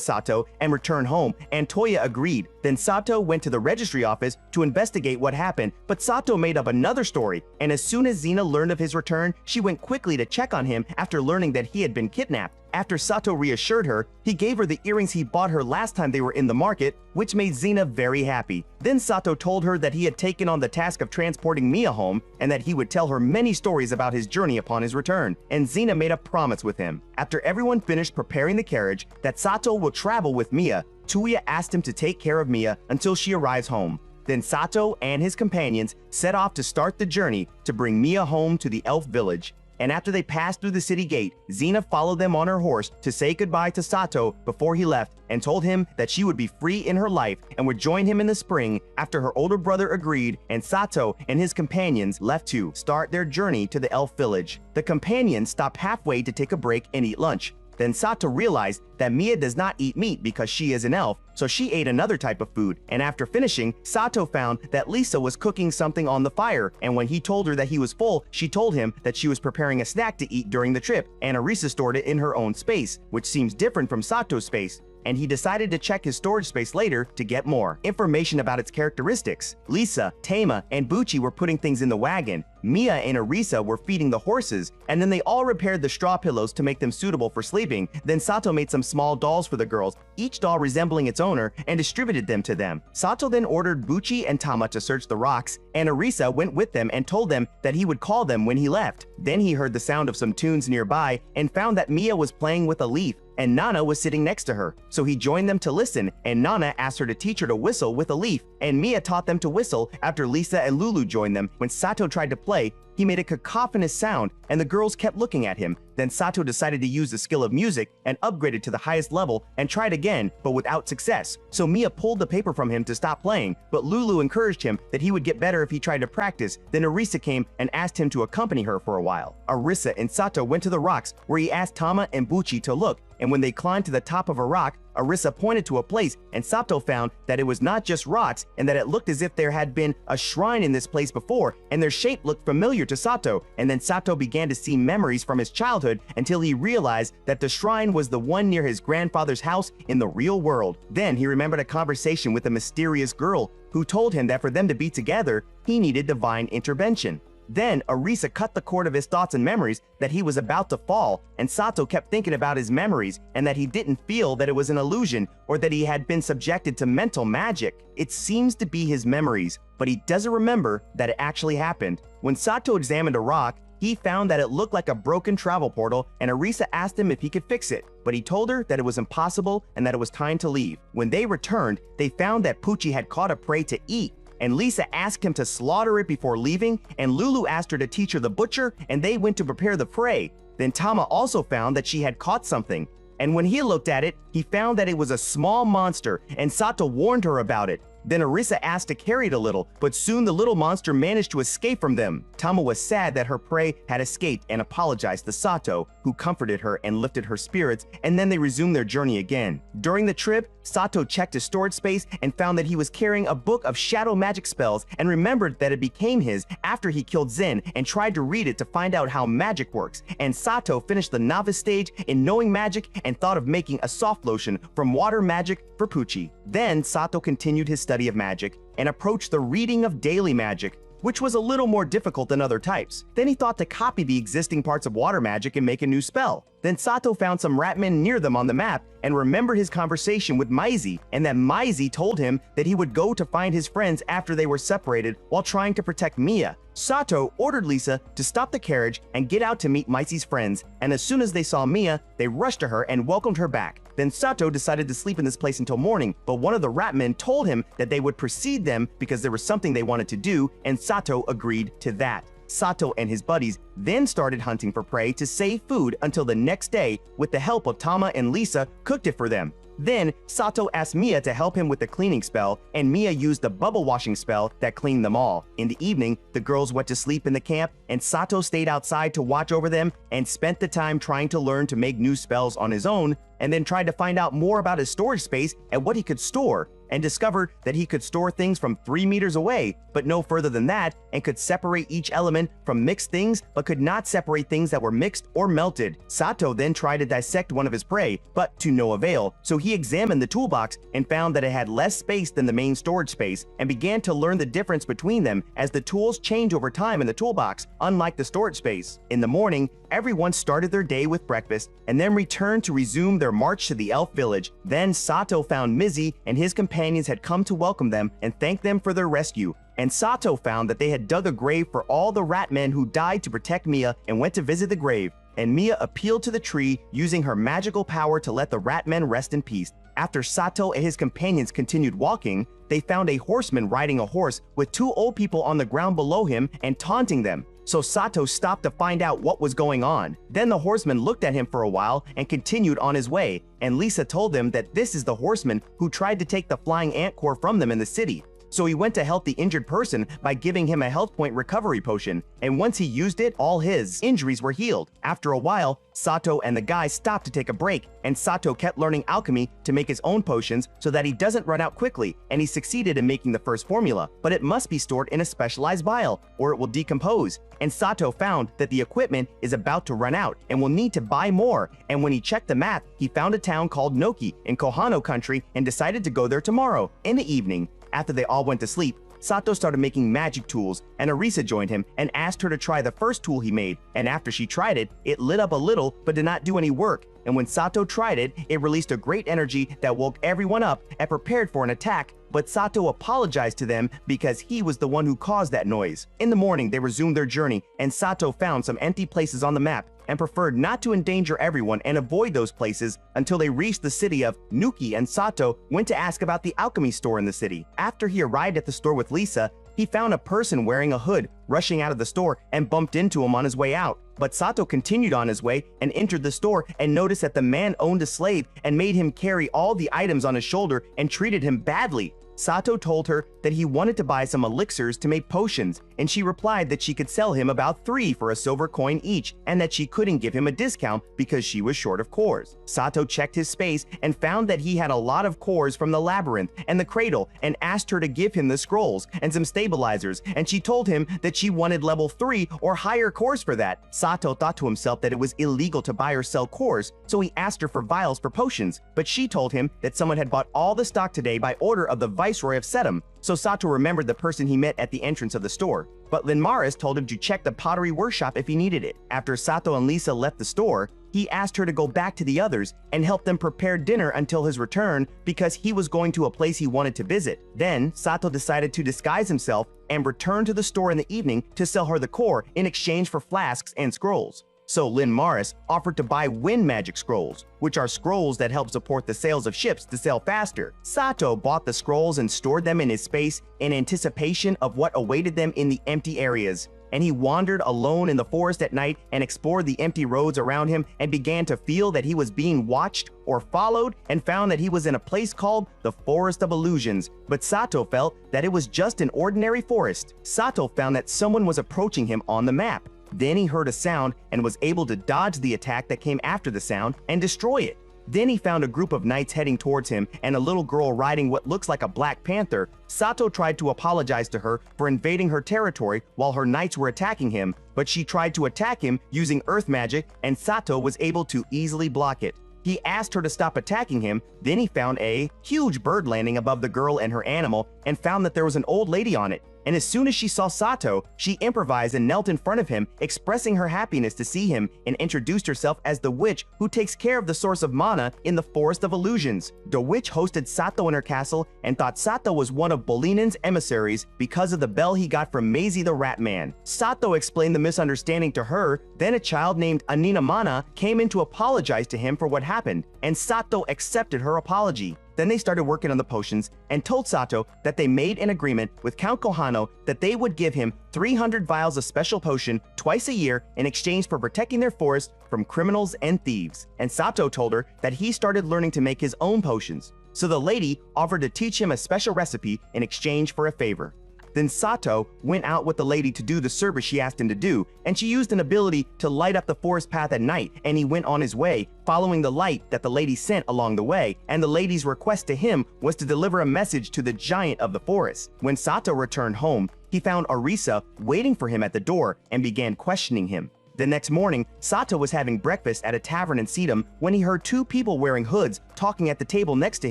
Sato and return home, and Toya agreed. Then Sato went to the registry office to investigate what happened, but Sato made up another story, and as soon as Xena learned of his return, she went quickly to check on him after learning that he had been kidnapped. After Sato reassured her, he gave her the earrings he bought her last time they were in the market, which made Xena very happy. Then Sato told her that he had taken on the task of transporting Mia home, and that he would tell her many stories about his journey upon his return, and Xena made a promise with him. After everyone finished preparing the carriage that Sato will travel with Mia, Tuya asked him to take care of Mia until she arrives home. Then Sato and his companions set off to start the journey to bring Mia home to the elf village. And after they passed through the city gate, Xena followed them on her horse to say goodbye to Sato before he left, and told him that she would be free in her life and would join him in the spring after her older brother agreed, and Sato and his companions left to start their journey to the elf village. The companions stopped halfway to take a break and eat lunch. Then Sato realized that Mia does not eat meat because she is an elf, so she ate another type of food, and after finishing, Sato found that Lisa was cooking something on the fire, and when he told her that he was full, she told him that she was preparing a snack to eat during the trip, and Arisa stored it in her own space, which seems different from Sato's space, and he decided to check his storage space later to get more information about its characteristics. Lisa, Tama, and Bucci were putting things in the wagon. Mia and Arisa were feeding the horses, and then they all repaired the straw pillows to make them suitable for sleeping. Then Sato made some small dolls for the girls, each doll resembling its owner, and distributed them to them. Sato then ordered Bucci and Tama to search the rocks, and Arisa went with them and told them that he would call them when he left. Then he heard the sound of some tunes nearby and found that Mia was playing with a leaf, and Nana was sitting next to her. So he joined them to listen, and Nana asked her to teach her to whistle with a leaf, and Mia taught them to whistle after Lisa and Lulu joined them. When Sato tried to play, he made a cacophonous sound, and the girls kept looking at him. Then Sato decided to use the skill of music and upgraded to the highest level and tried again, but without success. So Mia pulled the paper from him to stop playing, but Lulu encouraged him that he would get better if he tried to practice. Then Arisa came and asked him to accompany her for a while. Arisa and Sato went to the rocks where he asked Tama and Bucci to look, and when they climbed to the top of a rock, Arisa pointed to a place, and Sato found that it was not just rocks, and that it looked as if there had been a shrine in this place before, and their shape looked familiar to Sato. And then Sato began to see memories from his childhood until he realized that the shrine was the one near his grandfather's house in the real world. Then he remembered a conversation with a mysterious girl who told him that for them to be together, he needed divine intervention. Then Arisa cut the cord of his thoughts and memories that he was about to fall, and Sato kept thinking about his memories and that he didn't feel that it was an illusion or that he had been subjected to mental magic. It seems to be his memories, but he doesn't remember that it actually happened. When Sato examined a rock, he found that it looked like a broken travel portal, and Arisa asked him if he could fix it, but he told her that it was impossible and that it was time to leave. When they returned, they found that Pucci had caught a prey to eat, and Lisa asked him to slaughter it before leaving, and Lulu asked her to teach her the butcher, and they went to prepare the prey. Then Tama also found that she had caught something, and when he looked at it, he found that it was a small monster, and Sato warned her about it. Then Arisa asked to carry it a little, but soon the little monster managed to escape from them. Tama was sad that her prey had escaped and apologized to Sato, who comforted her and lifted her spirits, and then they resumed their journey again. During the trip, Sato checked his storage space and found that he was carrying a book of shadow magic spells and remembered that it became his after he killed Zen and tried to read it to find out how magic works. And Sato finished the novice stage in knowing magic and thought of making a soft lotion from water magic for Pucci. Then Sato continued his study of magic and approached the reading of daily magic. which was a little more difficult than other types. Then he thought to copy the existing parts of water magic and make a new spell. Then Sato found some ratmen near them on the map and remembered his conversation with Maize, and that Maize told him that he would go to find his friends after they were separated while trying to protect Mia. Sato ordered Lisa to stop the carriage and get out to meet Maize's friends, and as soon as they saw Mia, they rushed to her and welcomed her back. Then Sato decided to sleep in this place until morning, but one of the ratmen told him that they would precede them because there was something they wanted to do, and Sato agreed to that. Sato and his buddies then started hunting for prey to save food until the next day with the help of Tama, and Lisa cooked it for them. Then Sato asked Mia to help him with the cleaning spell, and Mia used the bubble washing spell that cleaned them all. In the evening, the girls went to sleep in the camp, and Sato stayed outside to watch over them and spent the time trying to learn to make new spells on his own, and then tried to find out more about his storage space and what he could store, and discovered that he could store things from 3 meters away, but no further than that, and could separate each element from mixed things, but could not separate things that were mixed or melted. Sato then tried to dissect one of his prey, but to no avail, so he examined the toolbox and found that it had less space than the main storage space, and began to learn the difference between them as the tools change over time in the toolbox, unlike the storage space. In the morning, everyone started their day with breakfast and then returned to resume their march to the elf village. Then Sato found Mizzy and his companions had come to welcome them and thank them for their rescue. And Sato found that they had dug a grave for all the ratmen who died to protect Mia and went to visit the grave. And Mia appealed to the tree using her magical power to let the ratmen rest in peace. After Sato and his companions continued walking, they found a horseman riding a horse with 2 old people on the ground below him and taunting them. So Sato stopped to find out what was going on. Then the horseman looked at him for a while and continued on his way, and Lisa told them that this is the horseman who tried to take the flying ant core from them in the city. So he went to help the injured person by giving him a health point recovery potion, and once he used it, all his injuries were healed. After a while, Sato and the guy stopped to take a break, and Sato kept learning alchemy to make his own potions so that he doesn't run out quickly, and he succeeded in making the first formula, but it must be stored in a specialized vial or it will decompose. And Sato found that the equipment is about to run out and will need to buy more, and when he checked the map, he found a town called Noki in Kohano country and decided to go there tomorrow. In the evening, after they all went to sleep, Sato started making magic tools, and Arisa joined him and asked her to try the first tool he made, and after she tried it, it lit up a little but did not do any work, and when Sato tried it, it released a great energy that woke everyone up and prepared for an attack, but Sato apologized to them because he was the one who caused that noise. In the morning, they resumed their journey, and Sato found some empty places on the map and preferred not to endanger everyone and avoid those places until they reached the city of Nuki, and Sato went to ask about the alchemy store in the city. After he arrived at the store with Lisa, he found a person wearing a hood rushing out of the store and bumped into him on his way out. But Sato continued on his way and entered the store and noticed that the man owned a slave and made him carry all the items on his shoulder and treated him badly. Sato told her that he wanted to buy some elixirs to make potions, and she replied that she could sell him about 3 for a silver coin each, and that she couldn't give him a discount because she was short of cores. Sato checked his space and found that he had a lot of cores from the labyrinth and the cradle, and asked her to give him the scrolls and some stabilizers, and she told him that she wanted level 3 or higher cores for that. Sato thought to himself that it was illegal to buy or sell cores, so he asked her for vials for potions, but she told him that someone had bought all the stock today by order of the Viceroy of Sedum, so Sato remembered the person he met at the entrance of the store. But Linmaris told him to check the pottery workshop if he needed it. After Sato and Lisa left the store, he asked her to go back to the others and help them prepare dinner until his return because he was going to a place he wanted to visit. Then, Sato decided to disguise himself and return to the store in the evening to sell her the core in exchange for flasks and scrolls. So Linmaris offered to buy wind magic scrolls, which are scrolls that help support the sails of ships to sail faster. Sato bought the scrolls and stored them in his space in anticipation of what awaited them in the empty areas. And he wandered alone in the forest at night and explored the empty roads around him and began to feel that he was being watched or followed, and found that he was in a place called the Forest of Illusions. But Sato felt that it was just an ordinary forest. Sato found that someone was approaching him on the map. Then he heard a sound and was able to dodge the attack that came after the sound and destroy it. Then he found a group of knights heading towards him and a little girl riding what looks like a black panther. Sato tried to apologize to her for invading her territory while her knights were attacking him, but she tried to attack him using earth magic, and Sato was able to easily block it. He asked her to stop attacking him. Then he found a huge bird landing above the girl and her animal and found that there was an old lady on it. and as soon as she saw Sato, she improvised and knelt in front of him, expressing her happiness to see him, and introduced herself as the witch who takes care of the source of mana in the Forest of Illusions. The witch hosted Sato in her castle and thought Sato was one of Bolinen's emissaries because of the bell he got from Maisie the Rat Man. Sato explained the misunderstanding to her, then a child named Aninamana came in to apologize to him for what happened, and Sato accepted her apology. Then they started working on the potions and told Sato that they made an agreement with Count Kohano that they would give him 300 vials of special potion twice a year in exchange for protecting their forest from criminals and thieves. And Sato told her that he started learning to make his own potions. So the lady offered to teach him a special recipe in exchange for a favor. Then Sato went out with the lady to do the service she asked him to do, and she used an ability to light up the forest path at night, and he went on his way, following the light that the lady sent along the way, and the lady's request to him was to deliver a message to the giant of the forest. When Sato returned home, he found Arisa waiting for him at the door and began questioning him. The next morning, Sato was having breakfast at a tavern in Sedum when he heard two people wearing hoods talking at the table next to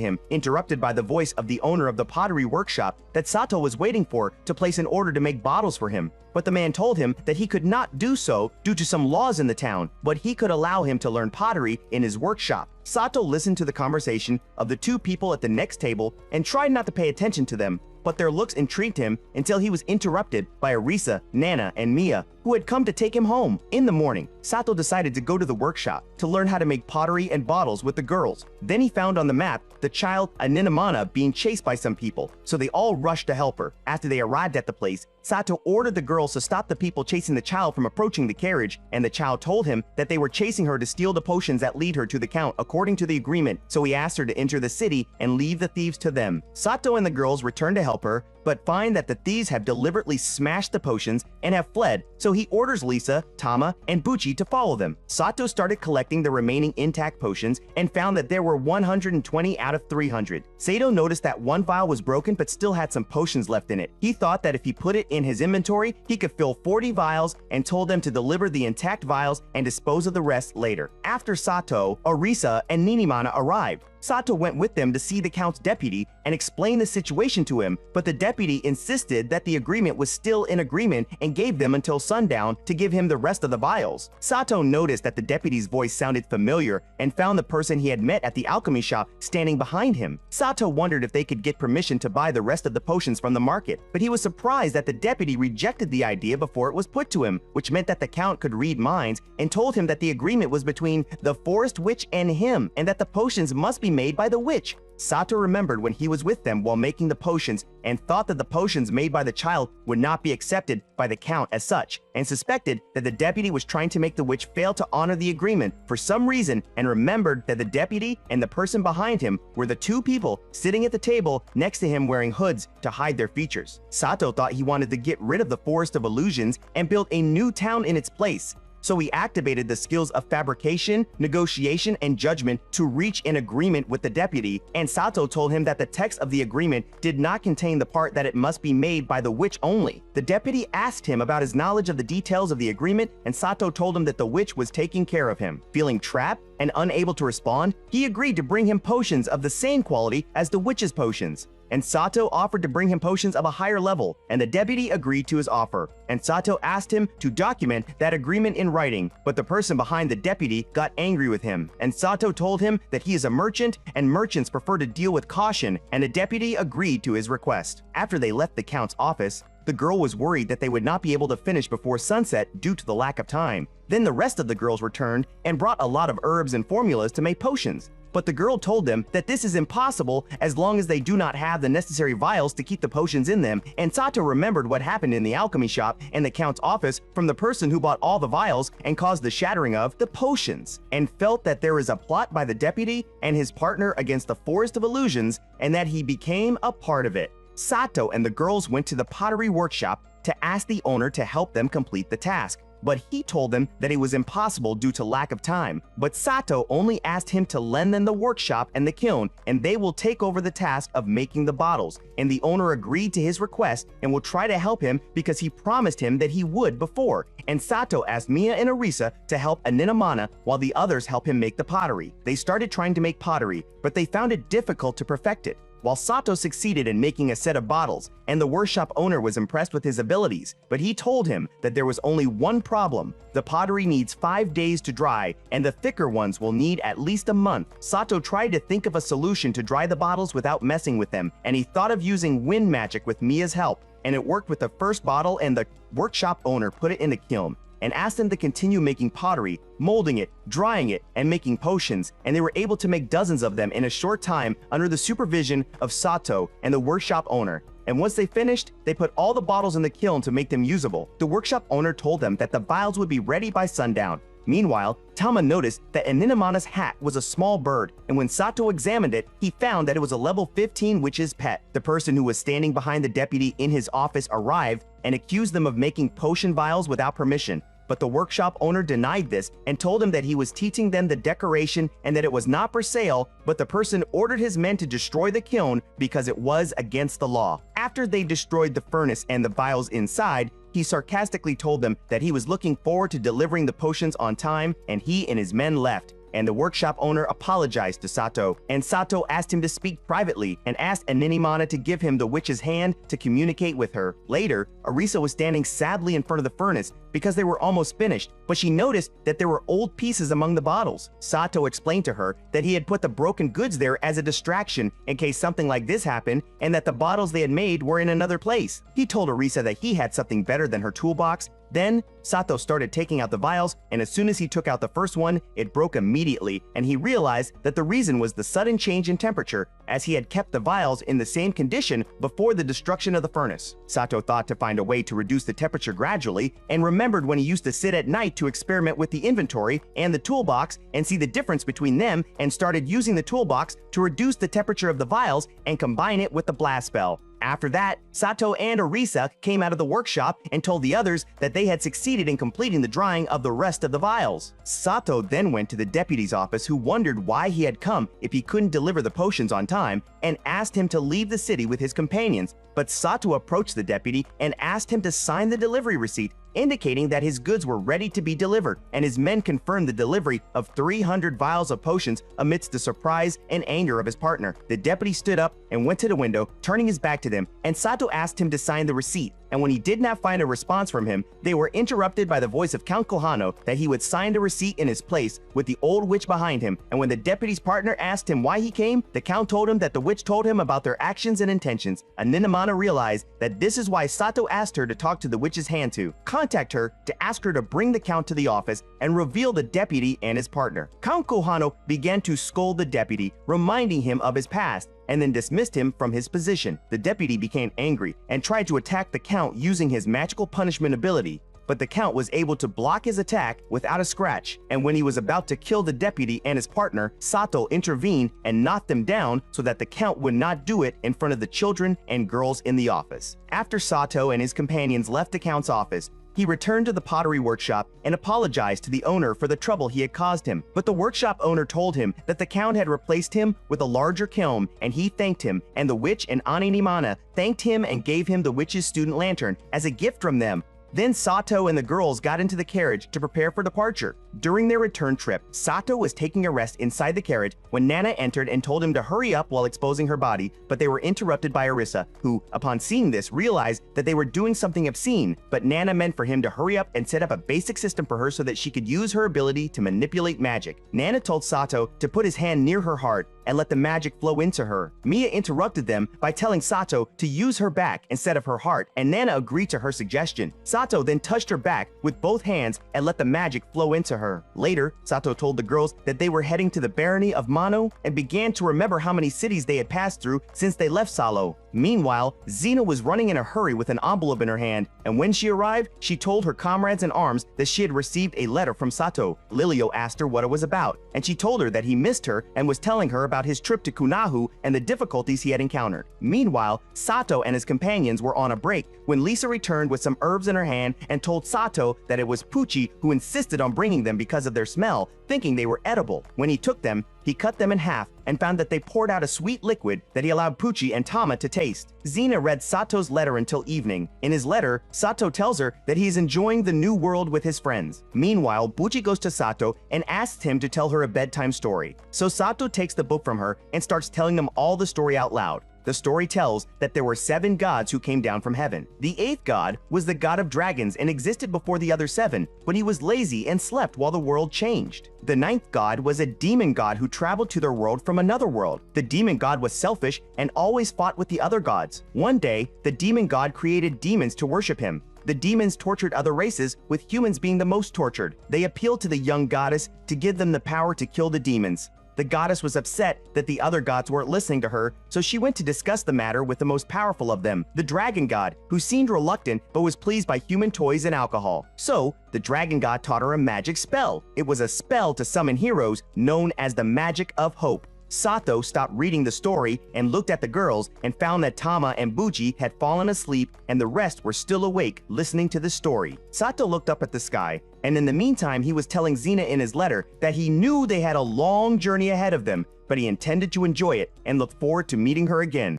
him, interrupted by the voice of the owner of the pottery workshop that Sato was waiting for to place an order to make bottles for him. But the man told him that he could not do so due to some laws in the town, but he could allow him to learn pottery in his workshop. Sato listened to the conversation of the two people at the next table and tried not to pay attention to them, but their looks intrigued him until he was interrupted by Arisa, Nana, and Mia, who had come to take him home. In the morning, Sato decided to go to the workshop to learn how to make pottery and bottles with the girls. Then he found on the map the child Aninamana being chased by some people, so they all rushed to help her. After they arrived at the place, Sato ordered the girls to stop the people chasing the child from approaching the carriage, and the child told him that they were chasing her to steal the potions that lead her to the count according to the agreement, so he asked her to enter the city and leave the thieves to them. Sato and the girls returned to help her, but find that the thieves have deliberately smashed the potions and have fled, so he orders Lisa, Tama, and Buchi to follow them. Sato started collecting the remaining intact potions and found that there were 120 out of 300. Sato noticed that one vial was broken but still had some potions left in it. He thought that if he put it in his inventory, he could fill 40 vials and told them to deliver the intact vials and dispose of the rest later. After Sato, Arisa, and Ninimana arrived. Sato went with them to see the Count's deputy and explained the situation to him, but the deputy insisted that the agreement was still in agreement and gave them until sundown to give him the rest of the vials. Sato noticed that the deputy's voice sounded familiar and found the person he had met at the alchemy shop standing behind him. Sato wondered if they could get permission to buy the rest of the potions from the market, but he was surprised that the deputy rejected the idea before it was put to him, which meant that the Count could read minds, and told him that the agreement was between the forest witch and him, and that the potions must be made by the witch. Sato remembered when he was with them while making the potions and thought that the potions made by the child would not be accepted by the Count as such, and suspected that the deputy was trying to make the witch fail to honor the agreement for some reason, and remembered that the deputy and the person behind him were the two people sitting at the table next to him wearing hoods to hide their features. Sato thought he wanted to get rid of the Forest of Illusions and build a new town in its place. So he activated the skills of fabrication, negotiation, and judgment to reach an agreement with the deputy, and Sato told him that the text of the agreement did not contain the part that it must be made by the witch only. The deputy asked him about his knowledge of the details of the agreement, and Sato told him that the witch was taking care of him. Feeling trapped and unable to respond, he agreed to bring him potions of the same quality as the witch's potions. And Sato offered to bring him potions of a higher level, and the deputy agreed to his offer. And Sato asked him to document that agreement in writing, but the person behind the deputy got angry with him. And Sato told him that he is a merchant, and merchants prefer to deal with caution, and the deputy agreed to his request. After they left the Count's office, the girl was worried that they would not be able to finish before sunset due to the lack of time. Then the rest of the girls returned and brought a lot of herbs and formulas to make potions. But the girl told them that this is impossible as long as they do not have the necessary vials to keep the potions in them, and Sato remembered what happened in the alchemy shop and the Count's office from the person who bought all the vials and caused the shattering of the potions, and felt that there is a plot by the deputy and his partner against the Forest of Illusions, and that he became a part of it. Sato and the girls went to the pottery workshop to ask the owner to help them complete the task, but he told them that it was impossible due to lack of time. But Sato only asked him to lend them the workshop and the kiln, and they will take over the task of making the bottles. And the owner agreed to his request and will try to help him because he promised him that he would before. And Sato asked Mia and Arisa to help Aninamana while the others help him make the pottery. They started trying to make pottery, but they found it difficult to perfect it. while Sato succeeded in making a set of bottles, and the workshop owner was impressed with his abilities, but he told him that there was only one problem. The pottery needs 5 days to dry, and the thicker ones will need at least a month. Sato tried to think of a solution to dry the bottles without messing with them, and he thought of using wind magic with Mia's help, and it worked with the first bottle, and the workshop owner put it in the kiln and asked them to continue making pottery, molding it, drying it, and making potions, and they were able to make dozens of them in a short time under the supervision of Sato and the workshop owner. And once they finished, they put all the bottles in the kiln to make them usable. The workshop owner told them that the vials would be ready by sundown. Meanwhile, Tama noticed that Aninamana's hat was a small bird, and when Sato examined it, he found that it was a level 15 witch's pet. The person who was standing behind the deputy in his office arrived and accused them of making potion vials without permission. But the workshop owner denied this and told him that he was teaching them the decoration and that it was not for sale, but the person ordered his men to destroy the kiln because it was against the law. After they destroyed the furnace and the vials inside, he sarcastically told them that he was looking forward to delivering the potions on time, and he and his men left. And the workshop owner apologized to Sato, and Sato asked him to speak privately and asked Aninamana to give him the witch's hand to communicate with her. Later, Arisa was standing sadly in front of the furnace because they were almost finished, but she noticed that there were old pieces among the bottles. Sato explained to her that he had put the broken goods there as a distraction in case something like this happened, and that the bottles they had made were in another place. He told Arisa that he had something better than her toolbox. Then, Sato started taking out the vials, and as soon as he took out the first one, it broke immediately, and he realized that the reason was the sudden change in temperature, as he had kept the vials in the same condition before the destruction of the furnace. Sato thought to find a way to reduce the temperature gradually, and remembered when he used to sit at night to experiment with the inventory and the toolbox and see the difference between them, and started using the toolbox to reduce the temperature of the vials and combine it with the blast spell. After that, Sato and Arisa came out of the workshop and told the others that they had succeeded in completing the drying of the rest of the vials. Sato then went to the deputy's office, who wondered why he had come if he couldn't deliver the potions on time, and asked him to leave the city with his companions. But Sato approached the deputy and asked him to sign the delivery receipt, indicating that his goods were ready to be delivered, and his men confirmed the delivery of 300 vials of potions amidst the surprise and anger of his partner. The deputy stood up and went to the window, turning his back to them, and Sato asked him to sign the receipt. And when he did not find a response from him, they were interrupted by the voice of Count Kohano that he would sign the receipt in his place with the old witch behind him. And when the deputy's partner asked him why he came, the Count told him that the witch told him about their actions and intentions. Aninamana realized that this is why Sato asked her to talk to the witch's hand to contact her to ask her to bring the Count to the office and reveal the deputy and his partner. Count Kohano began to scold the deputy, reminding him of his past, and then dismissed him from his position. The deputy became angry and tried to attack the Count using his magical punishment ability, but the Count was able to block his attack without a scratch, and when he was about to kill the deputy and his partner, Sato intervened and knocked them down so that the Count would not do it in front of the children and girls in the office. After Sato and his companions left the Count's office, he returned to the pottery workshop and apologized to the owner for the trouble he had caused him. But the workshop owner told him that the Count had replaced him with a larger kiln, and he thanked him, and the witch and Aninamana thanked him and gave him the witch's student lantern as a gift from them. Then Sato and the girls got into the carriage to prepare for departure. During their return trip, Sato was taking a rest inside the carriage when Nana entered and told him to hurry up while exposing her body, but they were interrupted by Arisa, who, upon seeing this, realized that they were doing something obscene. But Nana meant for him to hurry up and set up a basic system for her so that she could use her ability to manipulate magic. Nana told Sato to put his hand near her heart and let the magic flow into her. Mia interrupted them by telling Sato to use her back instead of her heart, and Nana agreed to her suggestion. Sato then touched her back with both hands and let the magic flow into her. Later, Sato told the girls that they were heading to the barony of Mano and began to remember how many cities they had passed through since they left Salow. Meanwhile, Xena was running in a hurry with an envelope in her hand, and when she arrived, she told her comrades in arms that she had received a letter from Sato. Lilio asked her what it was about, and she told her that he missed her and was telling her about his trip to Kunahu and the difficulties he had encountered. Meanwhile, Sato and his companions were on a break when Lisa returned with some herbs in her hand and told Sato that it was Pucci who insisted on bringing them because of their smell, thinking they were edible. When he took them, he cut them in half and found that they poured out a sweet liquid that he allowed Pucci and Tama to taste. Xena read Sato's letter until evening. In his letter, Sato tells her that he is enjoying the new world with his friends. Meanwhile, Pucci goes to Sato and asks him to tell her a bedtime story. So Sato takes the book from her and starts telling them all the story out loud. The story tells that there were 7 gods who came down from heaven. The 8th god was the god of dragons and existed before the other 7, but he was lazy and slept while the world changed. The 9th god was a demon god who traveled to their world from another world. The demon god was selfish and always fought with the other gods. One day, the demon god created demons to worship him. The demons tortured other races, with humans being the most tortured. They appealed to the young goddess to give them the power to kill the demons. The goddess was upset that the other gods weren't listening to her, so she went to discuss the matter with the most powerful of them, the dragon god, who seemed reluctant but was pleased by human toys and alcohol. So, the dragon god taught her a magic spell. It was a spell to summon heroes known as the magic of hope. Sato stopped reading the story and looked at the girls and found that Tama and Buji had fallen asleep and the rest were still awake listening to the story. Sato looked up at the sky, and in the meantime he was telling Xena in his letter that he knew they had a long journey ahead of them, but he intended to enjoy it and looked forward to meeting her again.